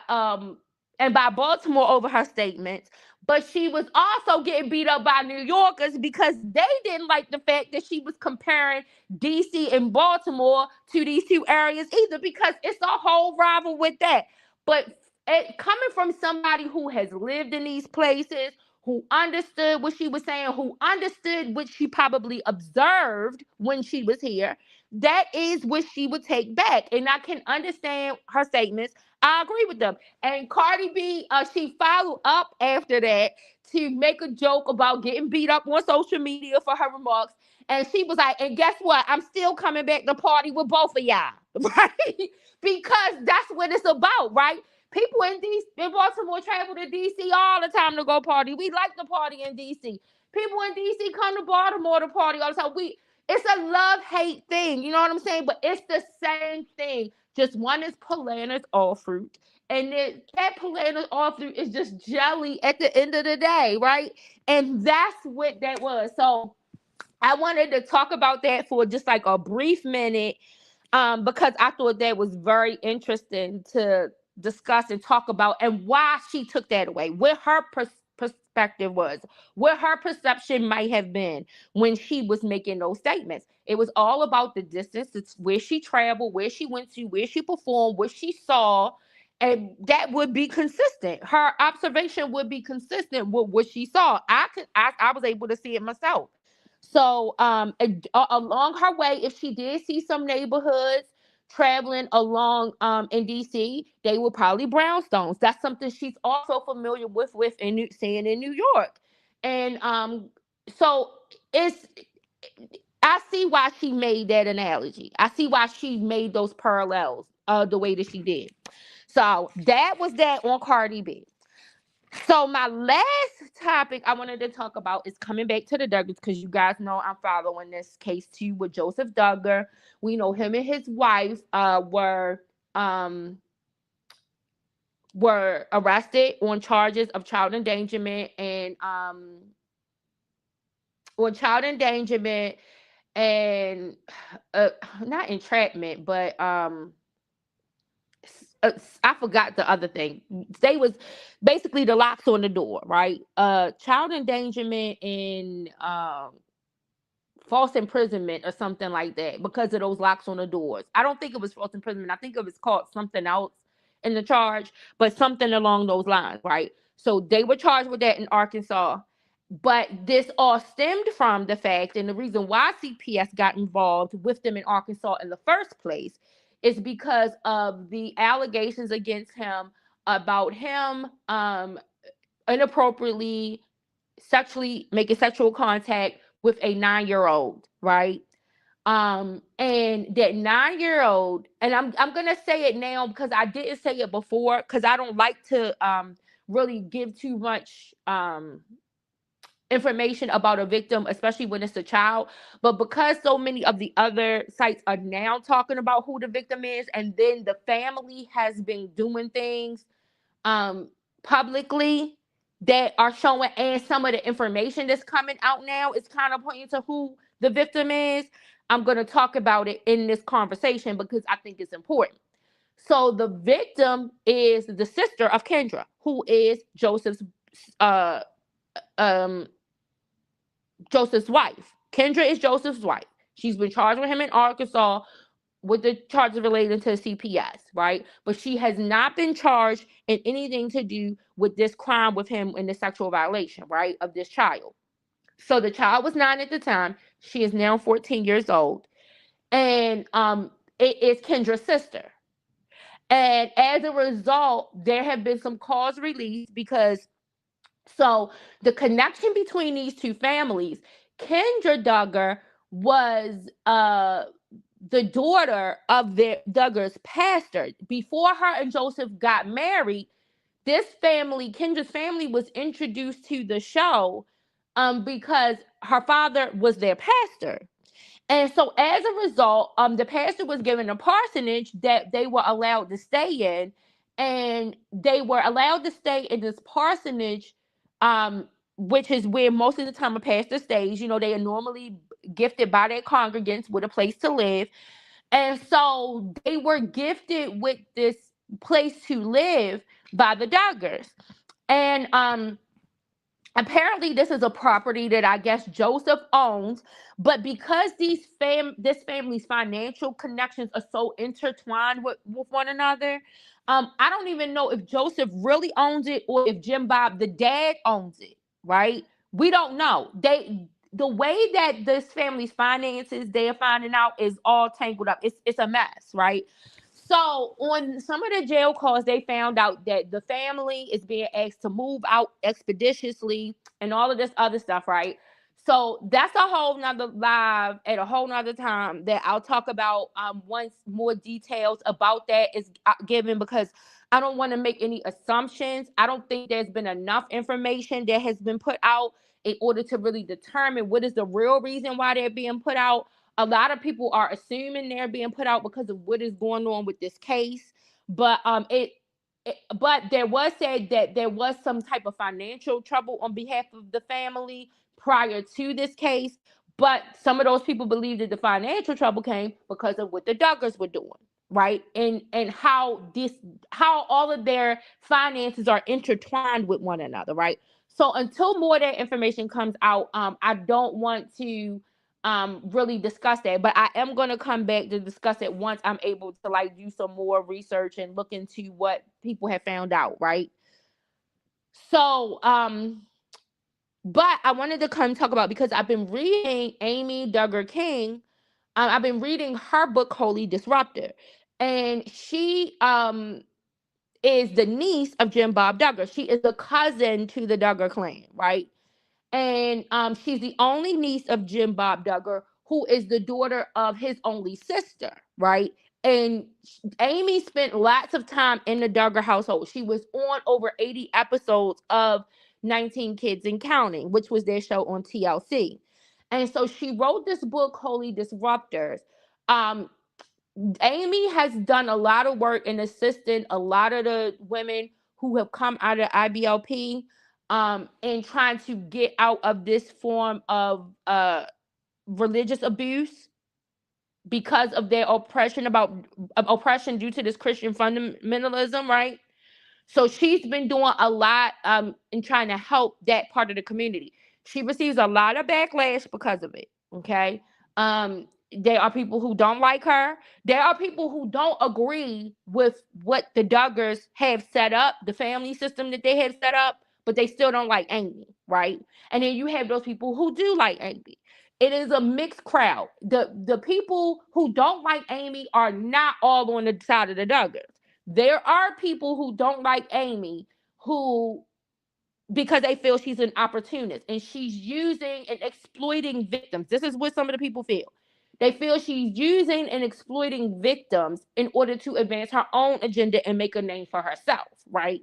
Baltimore over her statements, but she was also getting beat up by New Yorkers because they didn't like the fact that she was comparing DC and Baltimore to these two areas either, because it's a whole rival with that. But coming from somebody who has lived in these places, who understood what she was saying, who understood what she probably observed when she was here, that is what she would take back. And I can understand her statements. I agree with them. And Cardi B, she followed up after that to make a joke about getting beat up on social media for her remarks. And she was like, and guess what? I'm still coming back to party with both of y'all, right? Because that's what it's about, right? People in Baltimore travel to DC all the time to go party. We like to party in DC. People in DC come to Baltimore to party all the time. It's a love-hate thing, you know what I'm saying? But it's the same thing. Just one is Polana's all fruit. And then that Polana's all fruit is just jelly at the end of the day, right? And that's what that was. So I wanted to talk about that for just like a brief minute, because I thought that was very interesting to discuss and talk about, and why she took that away, what her perspective was, what her perception might have been when she was making those statements. It was all about the distance, it's where she traveled, where she went to, where she performed, what she saw, and that would be consistent. Her observation would be consistent with what she saw. I was able to see it myself. So, along her way, if she did see some neighborhoods traveling along in DC, they were probably brownstones. That's something she's also familiar with seeing in New York. And so it's I see why she made that analogy. I see why she made those parallels the way that she did. So that was that on Cardi B. So my last topic I wanted to talk about is coming back to the Duggars, because you guys know I'm following this case too with Joseph Duggar. We know him and his wife um were arrested on charges of child endangerment and on child endangerment and not entrapment, but I forgot the other thing. They was basically the locks on the door, right? Child endangerment and false imprisonment or something like that, because of those locks on the doors. I don't think it was false imprisonment. I think it was called something else in the charge, but something along those lines, right? So they were charged with that in Arkansas. But this all stemmed from the fact, and the reason why CPS got involved with them in Arkansas in the first place is because of the allegations against him about him inappropriately sexually making sexual contact with a 9-year-old, right? And that 9-year-old, and I'm gonna say it now because I didn't say it before, because I don't like to really give too much information about a victim, especially when it's a child. But because so many of the other sites are now talking about who the victim is, and then the family has been doing things um publicly that are showing, and some of the information that's coming out now is kind of pointing to who the victim is. I'm going to talk about it in this conversation because I think it's important. So the victim is the sister of Kendra, who is uh um Joseph's wife. Kendra is Joseph's wife. She's been charged with him in Arkansas with the charges related to CPS, right? But she has not been charged in anything to do with this crime with him in the sexual violation, right, of this child. So the child was 9 at the time. She is now 14 years old. And it is Kendra's sister. And as a result, there have been some calls released because so the connection between these two families, Kendra Duggar was the daughter of their Duggar's pastor. Before her and Joseph got married, this family, Kendra's family, was introduced to the show because her father was their pastor. And so as a result, the pastor was given a parsonage that they were allowed to stay in. And they were allowed to stay in this parsonage, which is where most of the time a pastor stays. You know, they are normally gifted by their congregants with a place to live. And so they were gifted with this place to live by the Duggars. And apparently this is a property that I guess Joseph owns, but because this family's financial connections are so intertwined with one another, I don't even know if Joseph really owns it or if Jim Bob, the dad, owns it, right? We don't know. The way that this family's finances they're finding out is all tangled up. It's a mess, right? So on some of the jail calls, they found out that the family is being asked to move out expeditiously and all of this other stuff, right? So that's a whole nother live at a whole nother time that I'll talk about once more details about that is given, because I don't want to make any assumptions. I don't think there's been enough information that has been put out in order to really determine what is the real reason why they're being put out. A lot of people are assuming they're being put out because of what is going on with this case, but but there was said that there was some type of financial trouble on behalf of the family prior to this case. But some of those people believe that the financial trouble came because of what the Duggars were doing, right? And how all of their finances are intertwined with one another, right? So until more of that information comes out, I don't want to really discuss that, but I am going to come back to discuss it once I'm able to like do some more research and look into what people have found out, right? So but I wanted to come talk about, because I've been reading Amy Duggar King. I've been reading her book Holy Disruptor, and she is the niece of Jim Bob Duggar. She is a cousin to the Duggar clan, right? And she's the only niece of Jim Bob Duggar, who is the daughter of his only sister, right? And Amy spent lots of time in the Duggar household. She was on over 80 episodes of 19 Kids and Counting, which was their show on TLC. And so she wrote this book, Holy Disruptors. Um, Amy has done a lot of work and assisted a lot of the women who have come out of IBLP in trying to get out of this form of religious abuse because of their oppression due to this Christian fundamentalism, right? So she's been doing a lot in trying to help that part of the community. She receives a lot of backlash because of it. Okay. There are people who don't like her. There are people who don't agree with what the Duggars have set up, the family system that they have set up, but they still don't like Amy, right? And then you have those people who do like Amy. It is a mixed crowd. The people who don't like Amy are not all on the side of the Duggars. There are people who don't like Amy who, because they feel she's an opportunist and she's using and exploiting victims. This is what some of the people feel. They feel she's using and exploiting victims in order to advance her own agenda and make a name for herself, right?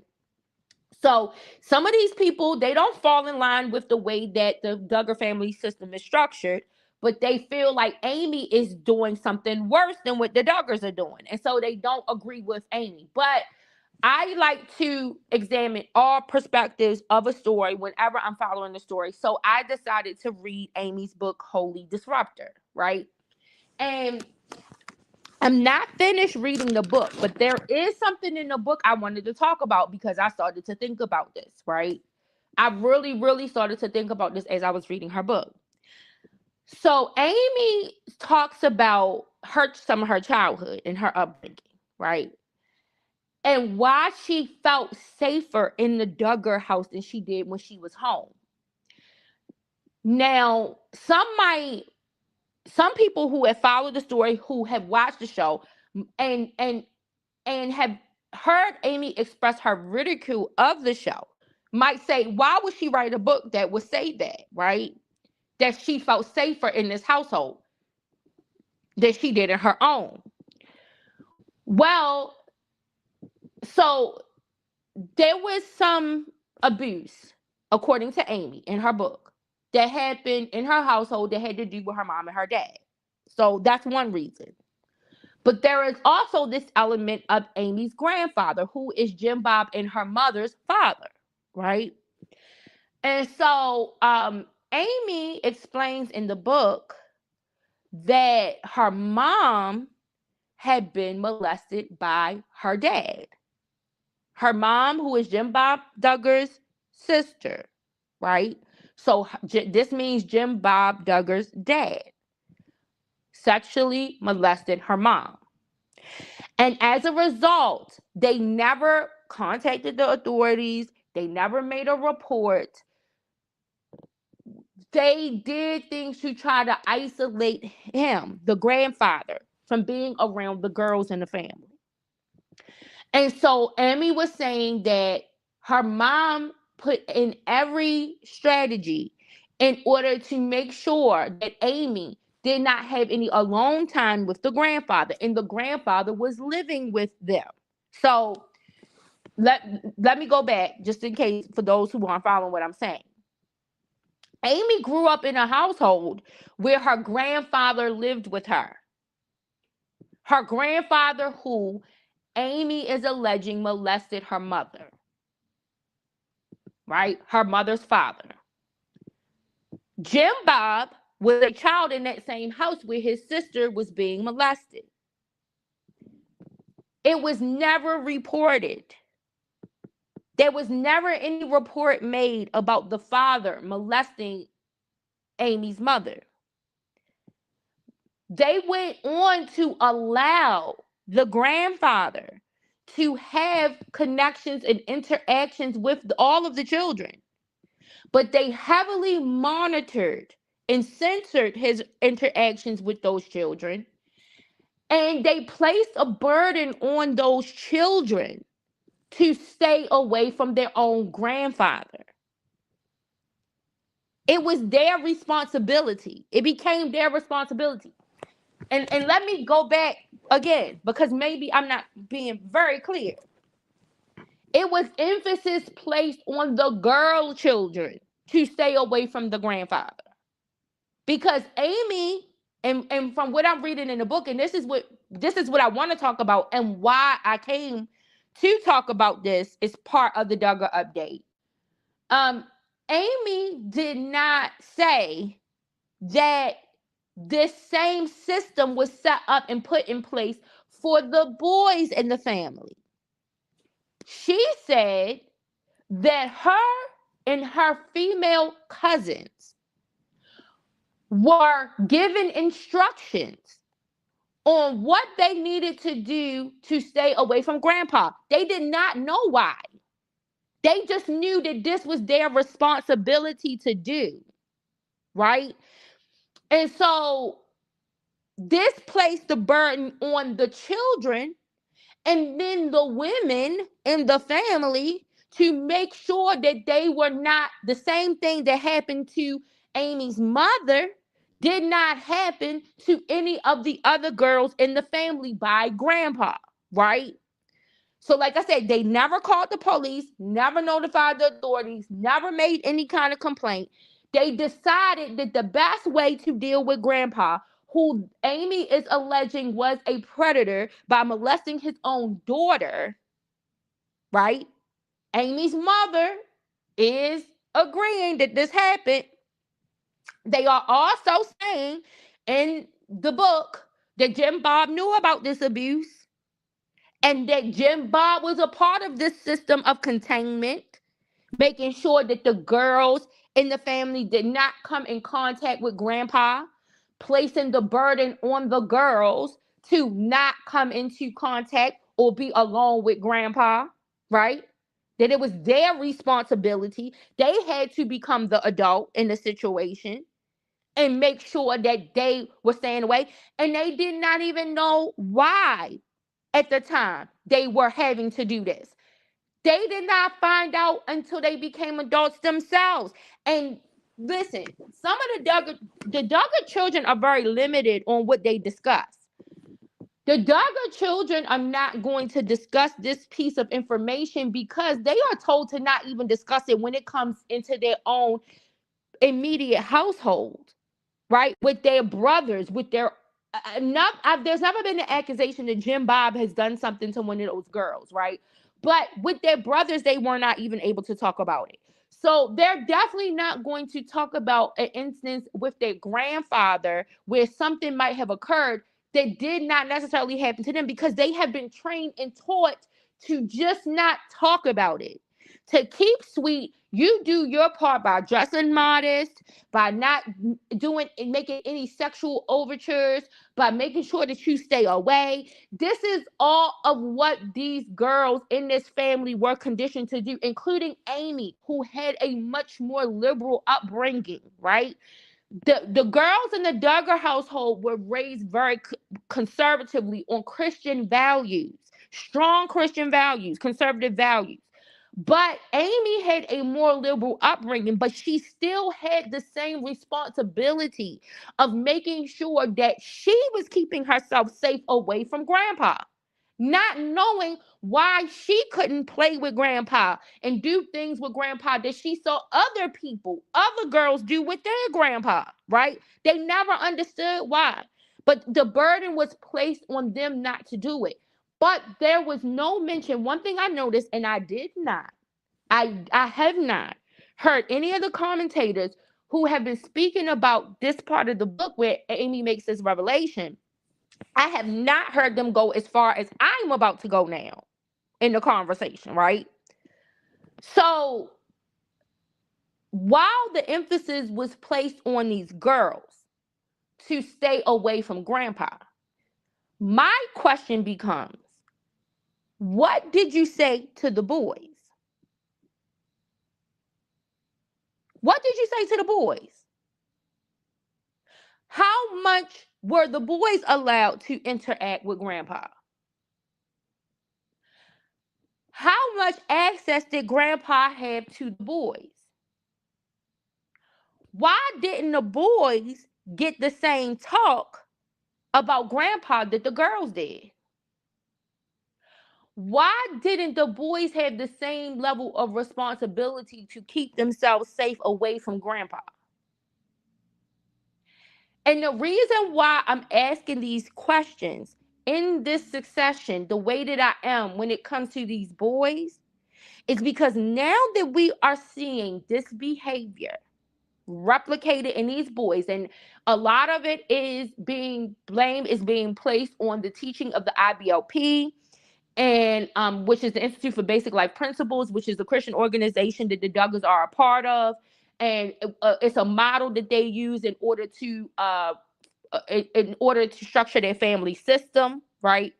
So some of these people, they don't fall in line with the way that the Duggar family system is structured, but they feel like Amy is doing something worse than what the Duggars are doing. And so they don't agree with Amy. But I like to examine all perspectives of a story whenever I'm following the story. So I decided to read Amy's book, Holy Disruptor, right? And I'm not finished reading the book, but there is something in the book I wanted to talk about because I started to think about this, right? I really, really started to think about this as I was reading her book. So Amy talks about some of her childhood and her upbringing, right? And why she felt safer in the Duggar house than she did when she was home. Now, some people who have followed the story, who have watched the show, and have heard Amy express her ridicule of the show, might say, why would she write a book that would say that, right? That she felt safer in this household than she did in her own. Well, so there was some abuse, according to Amy in her book, that happened in her household that had to do with her mom and her dad. So that's one reason. But there is also this element of Amy's grandfather, who is Jim Bob and her mother's father, right? And so Amy explains in the book that her mom had been molested by her dad. Her mom, who is Jim Bob Duggar's sister, right? So this means Jim Bob Duggar's dad sexually molested her mom. And as a result, they never contacted the authorities. They never made a report. They did things to try to isolate him, the grandfather, from being around the girls in the family. And so Amy was saying that her mom put in every strategy in order to make sure that Amy did not have any alone time with the grandfather, and the grandfather was living with them. So let me go back just in case for those who aren't following what I'm saying. Amy grew up in a household where her grandfather lived with her. Her grandfather, who Amy is alleging molested her mother, right? Her mother's father. Jim Bob was a child in that same house where his sister was being molested. It was never reported. There was never any report made about the father molesting Amy's mother. They went on to allow the grandfather to have connections and interactions with all of the children, but they heavily monitored and censored his interactions with those children, and they placed a burden on those children to stay away from their own grandfather. It was their responsibility. It became their responsibility. And let me go back again, because maybe I'm not being very clear. It was emphasis placed on the girl children to stay away from the grandfather. Because Amy, and from what I'm reading in the book, and this is what I want to talk about, and why I came to talk about this is part of the Duggar update. Amy did not say that this same system was set up and put in place for the boys in the family. She said that her and her female cousins were given instructions on what they needed to do to stay away from grandpa. They did not know why. They just knew that this was their responsibility to do, right? And so this placed the burden on the children and then the women in the family to make sure that they were not, the same thing that happened to Amy's mother did not happen to any of the other girls in the family by grandpa, right? So like I said, they never called the police, never notified the authorities, never made any kind of complaint. They decided that the best way to deal with grandpa, who Amy is alleging was a predator by molesting his own daughter, right? Amy's mother is agreeing that this happened. They are also saying in the book that Jim Bob knew about this abuse and that Jim Bob was a part of this system of containment, making sure that the girls in the family did not come in contact with grandpa, placing the burden on the girls to not come into contact or be alone with grandpa, right? That it was their responsibility. They had to become the adult in the situation and make sure that they were staying away. And they did not even know why at the time they were having to do this. They did not find out until they became adults themselves. And listen, some of the Duggar children are very limited on what they discuss. The Duggar children are not going to discuss this piece of information because they are told to not even discuss it when it comes into their own immediate household, right? With their brothers, with their there's never been an accusation that Jim Bob has done something to one of those girls, right? But with their brothers, they were not even able to talk about it. So they're definitely not going to talk about an instance with their grandfather where something might have occurred that did not necessarily happen to them, because they have been trained and taught to just not talk about it. To keep sweet, you do your part by dressing modest, by not doing and making any sexual overtures, by making sure that you stay away. This is all of what these girls in this family were conditioned to do, including Amy, who had a much more liberal upbringing, right? The girls in the Duggar household were raised very conservatively on Christian values, strong Christian values, conservative values. But Amy had a more liberal upbringing, but she still had the same responsibility of making sure that she was keeping herself safe away from grandpa, not knowing why she couldn't play with grandpa and do things with grandpa that she saw other people, other girls do with their grandpa, right? They never understood why. But the burden was placed on them not to do it. But there was no mention. One thing I noticed, and I have not heard any of the commentators who have been speaking about this part of the book where Amy makes this revelation, I have not heard them go as far as I'm about to go now in the conversation, right? So while the emphasis was placed on these girls to stay away from grandpa, my question becomes, what did you say to the boys? What did you say to the boys? How much were the boys allowed to interact with grandpa? How much access did grandpa have to the boys? Why didn't the boys get the same talk about grandpa that the girls did? Why didn't the boys have the same level of responsibility to keep themselves safe away from grandpa? And the reason why I'm asking these questions in this succession, the way that I am when it comes to these boys, is because now that we are seeing this behavior replicated in these boys, and a lot of it is being blamed, is being placed on the teaching of the IBLP, and which is the Institute for Basic Life Principles, which is a Christian organization that the Duggars are a part of, and it's a model that they use in order to structure their family system, right?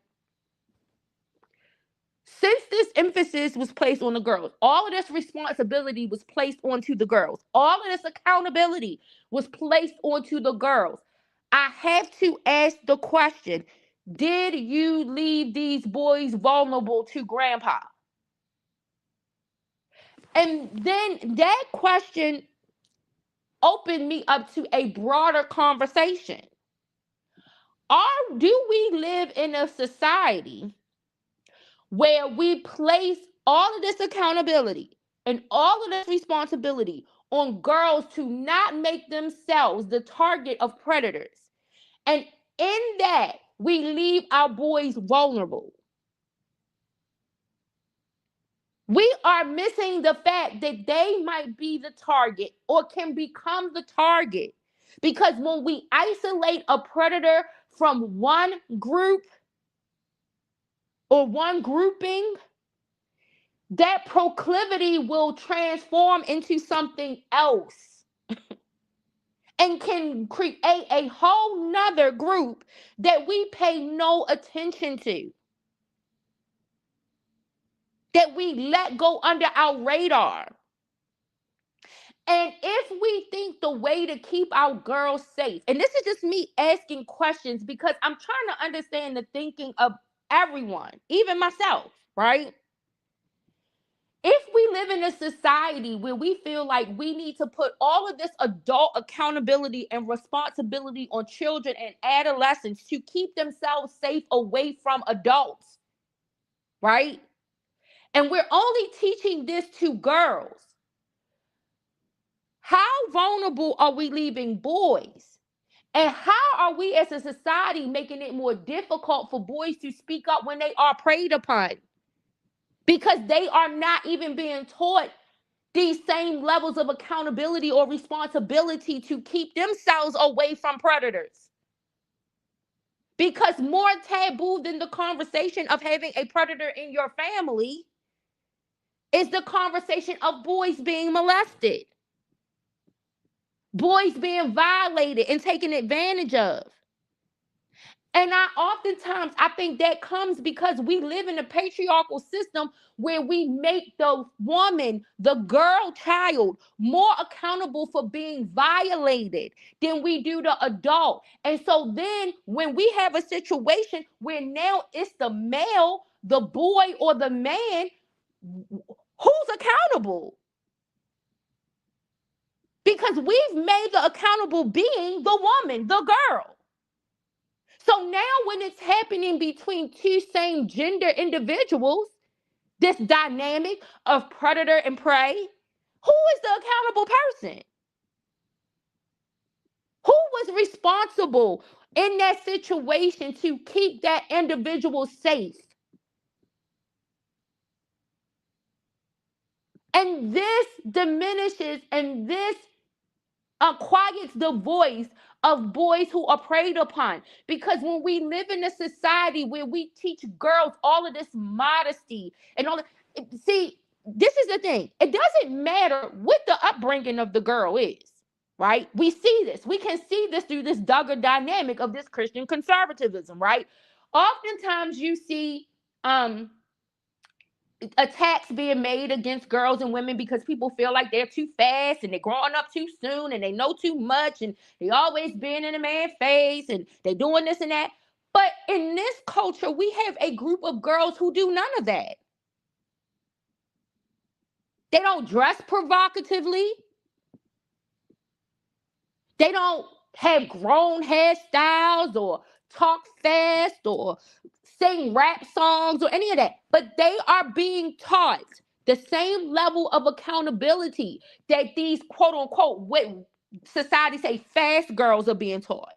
Since this emphasis was placed on the girls, all of this responsibility was placed onto the girls. All of this accountability was placed onto the girls. I have to ask the question, did you leave these boys vulnerable to grandpa? And then that question opened me up to a broader conversation. Do we live in a society where we place all of this accountability and all of this responsibility on girls to not make themselves the target of predators? And in that, we leave our boys vulnerable. We are missing the fact that they might be the target or can become the target. Because when we isolate a predator from one group or one grouping, that proclivity will transform into something else and can create a whole nother group that we pay no attention to, that we let go under our radar. And if we think the way to keep our girls safe, and this is just me asking questions because I'm trying to understand the thinking of everyone, even myself, right? If we live in a society where we feel like we need to put all of this adult accountability and responsibility on children and adolescents to keep themselves safe away from adults, right? And we're only teaching this to girls. How vulnerable are we leaving boys? And how are we as a society making it more difficult for boys to speak up when they are preyed upon? Because they are not even being taught these same levels of accountability or responsibility to keep themselves away from predators. Because more taboo than the conversation of having a predator in your family is the conversation of boys being molested, boys being violated and taken advantage of. And I think that comes because we live in a patriarchal system where we make the woman, the girl child, more accountable for being violated than we do the adult. And so then when we have a situation where now it's the male, the boy, or the man, who's accountable? Because we've made the accountable being the woman, the girl. So now when it's happening between two same gender individuals, this dynamic of predator and prey, who is the accountable person? Who was responsible in that situation to keep that individual safe? And this diminishes and this quiets the voice of boys who are preyed upon. Because when we live in a society where we teach girls all of this modesty and all that, see, this is the thing. It doesn't matter what the upbringing of the girl is, right? We see this. We can see this through this Duggar dynamic of this Christian conservatism, right? Oftentimes you see attacks being made against girls and women because people feel like they're too fast and they're growing up too soon and they know too much and they always being in a man's face and they doing this and that. But in this culture, we have a group of girls who do none of that. They don't dress provocatively. They don't have grown hairstyles or talk fast or sing rap songs or any of that. But they are being taught the same level of accountability that these quote unquote, what society say, fast girls are being taught.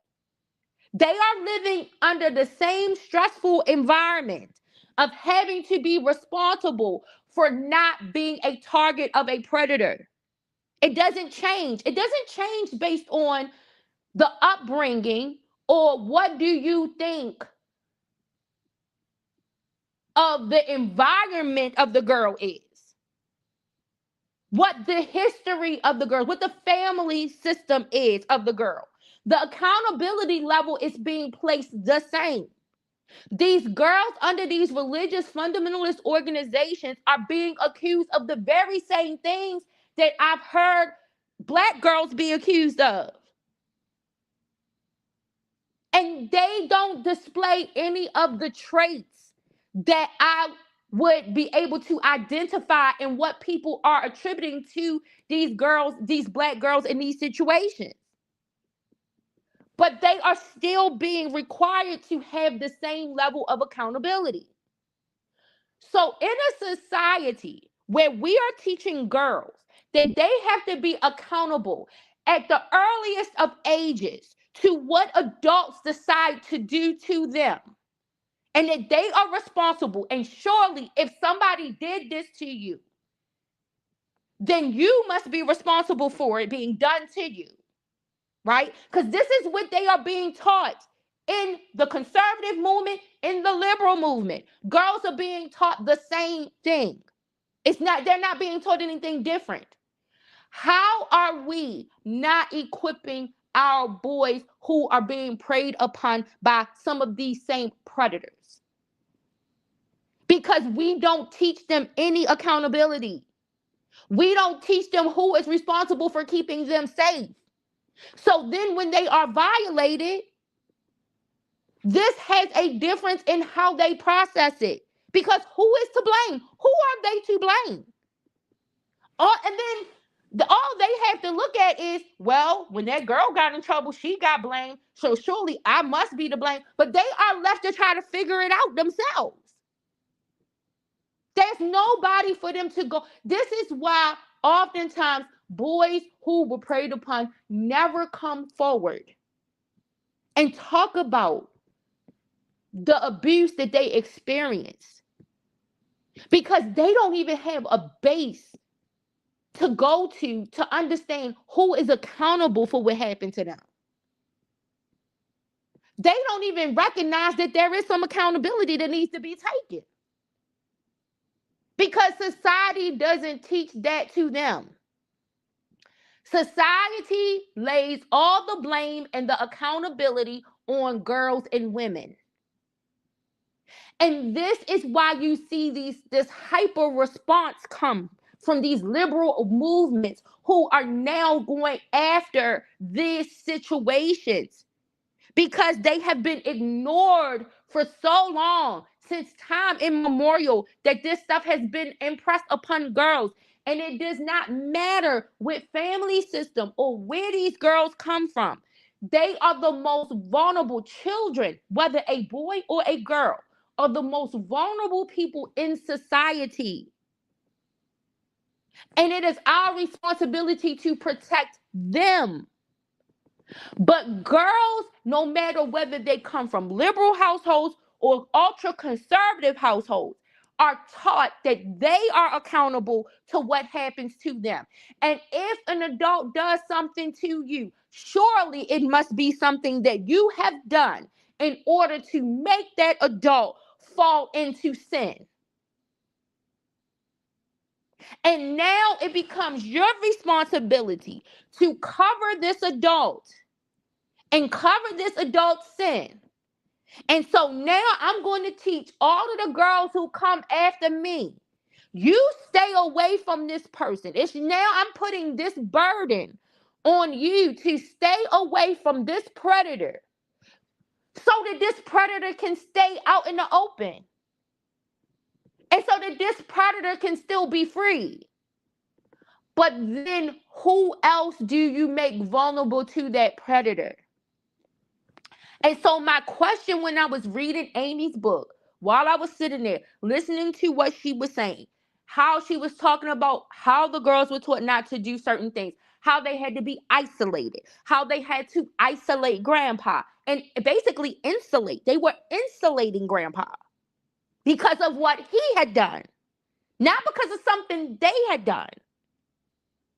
They are living under the same stressful environment of having to be responsible for not being a target of a predator. It doesn't change. It doesn't change based on the upbringing or what do you think of the environment of the girl is. What the history of the girl, what the family system is of the girl. The accountability level is being placed the same. These girls under these religious fundamentalist organizations are being accused of the very same things that I've heard Black girls be accused of. And they don't display any of the traits that I would be able to identify in what people are attributing to these girls, these Black girls in these situations. But they are still being required to have the same level of accountability. So in a society where we are teaching girls that they have to be accountable at the earliest of ages to what adults decide to do to them, and that they are responsible, and surely if somebody did this to you, then you must be responsible for it being done to you, right? Because this is what they are being taught in the conservative movement, in the liberal movement. Girls are being taught the same thing. They're not being taught anything different. How are we not equipping our boys who are being preyed upon by some of these same predators? Because we don't teach them any accountability. We don't teach them who is responsible for keeping them safe. So then when they are violated, this has a difference in how they process it. Because who is to blame? Who are they to blame? And then all they have to look at is, well, when that girl got in trouble, she got blamed. So surely I must be to blame. But they are left to try to figure it out themselves. There's nobody for them to go. This is why oftentimes boys who were preyed upon never come forward and talk about the abuse that they experienced, because they don't even have a base to go to understand who is accountable for what happened to them. They don't even recognize that there is some accountability that needs to be taken, because society doesn't teach that to them. Society lays all the blame and the accountability on girls and women. And this is why you see this hyper response come from these liberal movements who are now going after these situations, because they have been ignored for so long, since time immemorial, that this stuff has been impressed upon girls. And it does not matter what family system or where these girls come from. They are the most vulnerable children, whether a boy or a girl, are the most vulnerable people in society. And it is our responsibility to protect them. But girls, no matter whether they come from liberal households or ultra conservative households, are taught that they are accountable to what happens to them. And if an adult does something to you, surely it must be something that you have done in order to make that adult fall into sin. And now it becomes your responsibility to cover this adult and cover this adult's sin. And so now I'm going to teach all of the girls who come after me. You stay away from this person. It's now I'm putting this burden on you to stay away from this predator so that this predator can stay out in the open. And so that this predator can still be free. But then who else do you make vulnerable to that predator? And so my question when I was reading Amy's book, while I was sitting there listening to what she was saying, how she was talking about how the girls were taught not to do certain things, how they had to be isolated, how they had to isolate grandpa and basically insulate. They were insulating grandpa because of what he had done, not because of something they had done,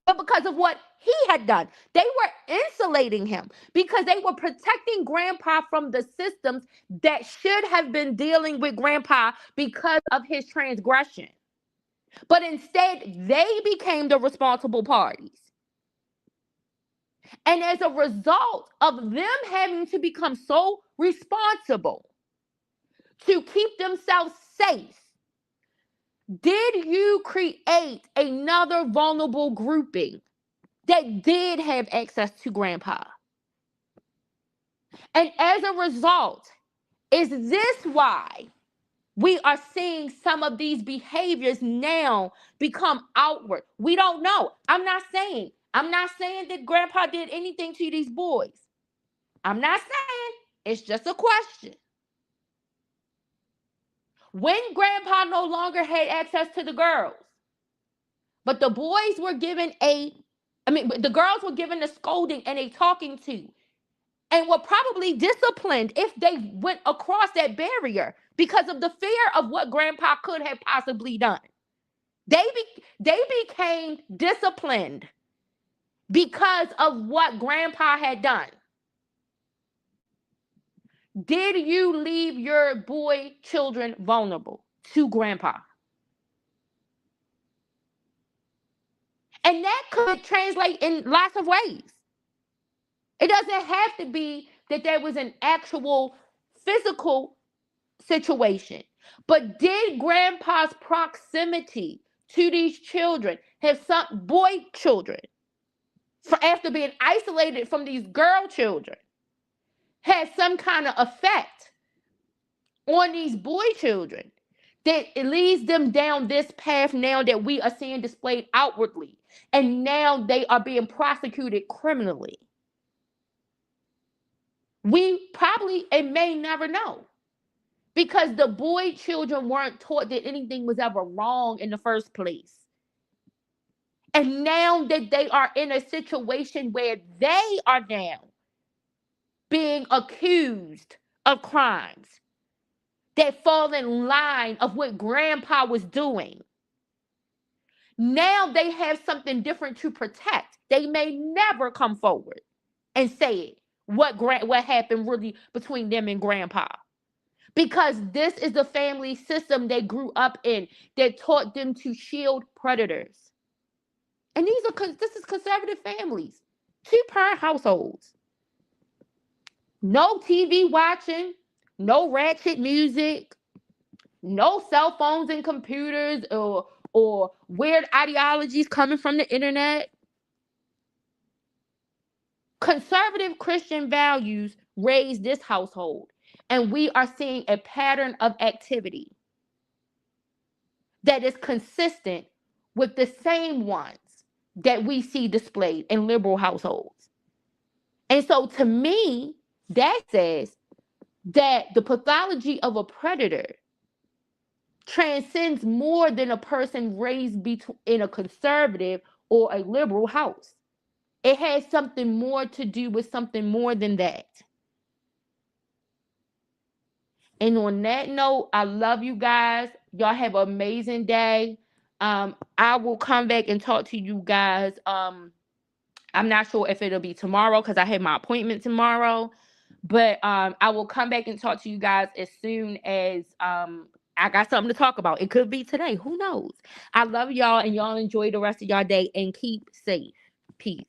but because of what he had done. They were insulating him because they were protecting grandpa from the systems that should have been dealing with grandpa because of his transgression. But instead, they became the responsible parties. And as a result of them having to become so responsible to keep themselves safe, did you create another vulnerable grouping that did have access to grandpa? And as a result, is this why we are seeing some of these behaviors now become outward? We don't know. I'm not saying that grandpa did anything to these boys. I'm not saying. It's just a question. When grandpa no longer had access to the girls, but the boys were given the girls were given a scolding and a talking to, and were probably disciplined if they went across that barrier because of the fear of what grandpa could have possibly done. They became disciplined because of what grandpa had done. Did you leave your boy children vulnerable to grandpa? And that could translate in lots of ways. It doesn't have to be that there was an actual physical situation. But did grandpa's proximity to these children have some boy children, after being isolated from these girl children, had some kind of effect on these boy children that it leads them down this path now that we are seeing displayed outwardly, and now they are being prosecuted criminally? We probably and may never know, because the boy children weren't taught that anything was ever wrong in the first place. And now that they are in a situation where they are now being accused of crimes that fall in line of what grandpa was doing, now they have something different to protect. They may never come forward and say it, what happened really between them and grandpa. Because this is the family system they grew up in that taught them to shield predators. And this is conservative families, 2-parent households. No TV watching, no ratchet music, no cell phones and computers or weird ideologies coming from the internet. Conservative Christian values raised this household, and we are seeing a pattern of activity that is consistent with the same ones that we see displayed in liberal households. And so to me, that says that the pathology of a predator transcends more than a person raised in a conservative or a liberal house. It has something more to do with something more than that. And on that note, I love you guys. Y'all have an amazing day. I will come back and talk to you guys. I'm not sure if it'll be tomorrow because I have my appointment tomorrow. But I will come back and talk to you guys as soon as I got something to talk about. It could be today. Who knows? I love y'all, and y'all enjoy the rest of y'all day and keep safe. Peace.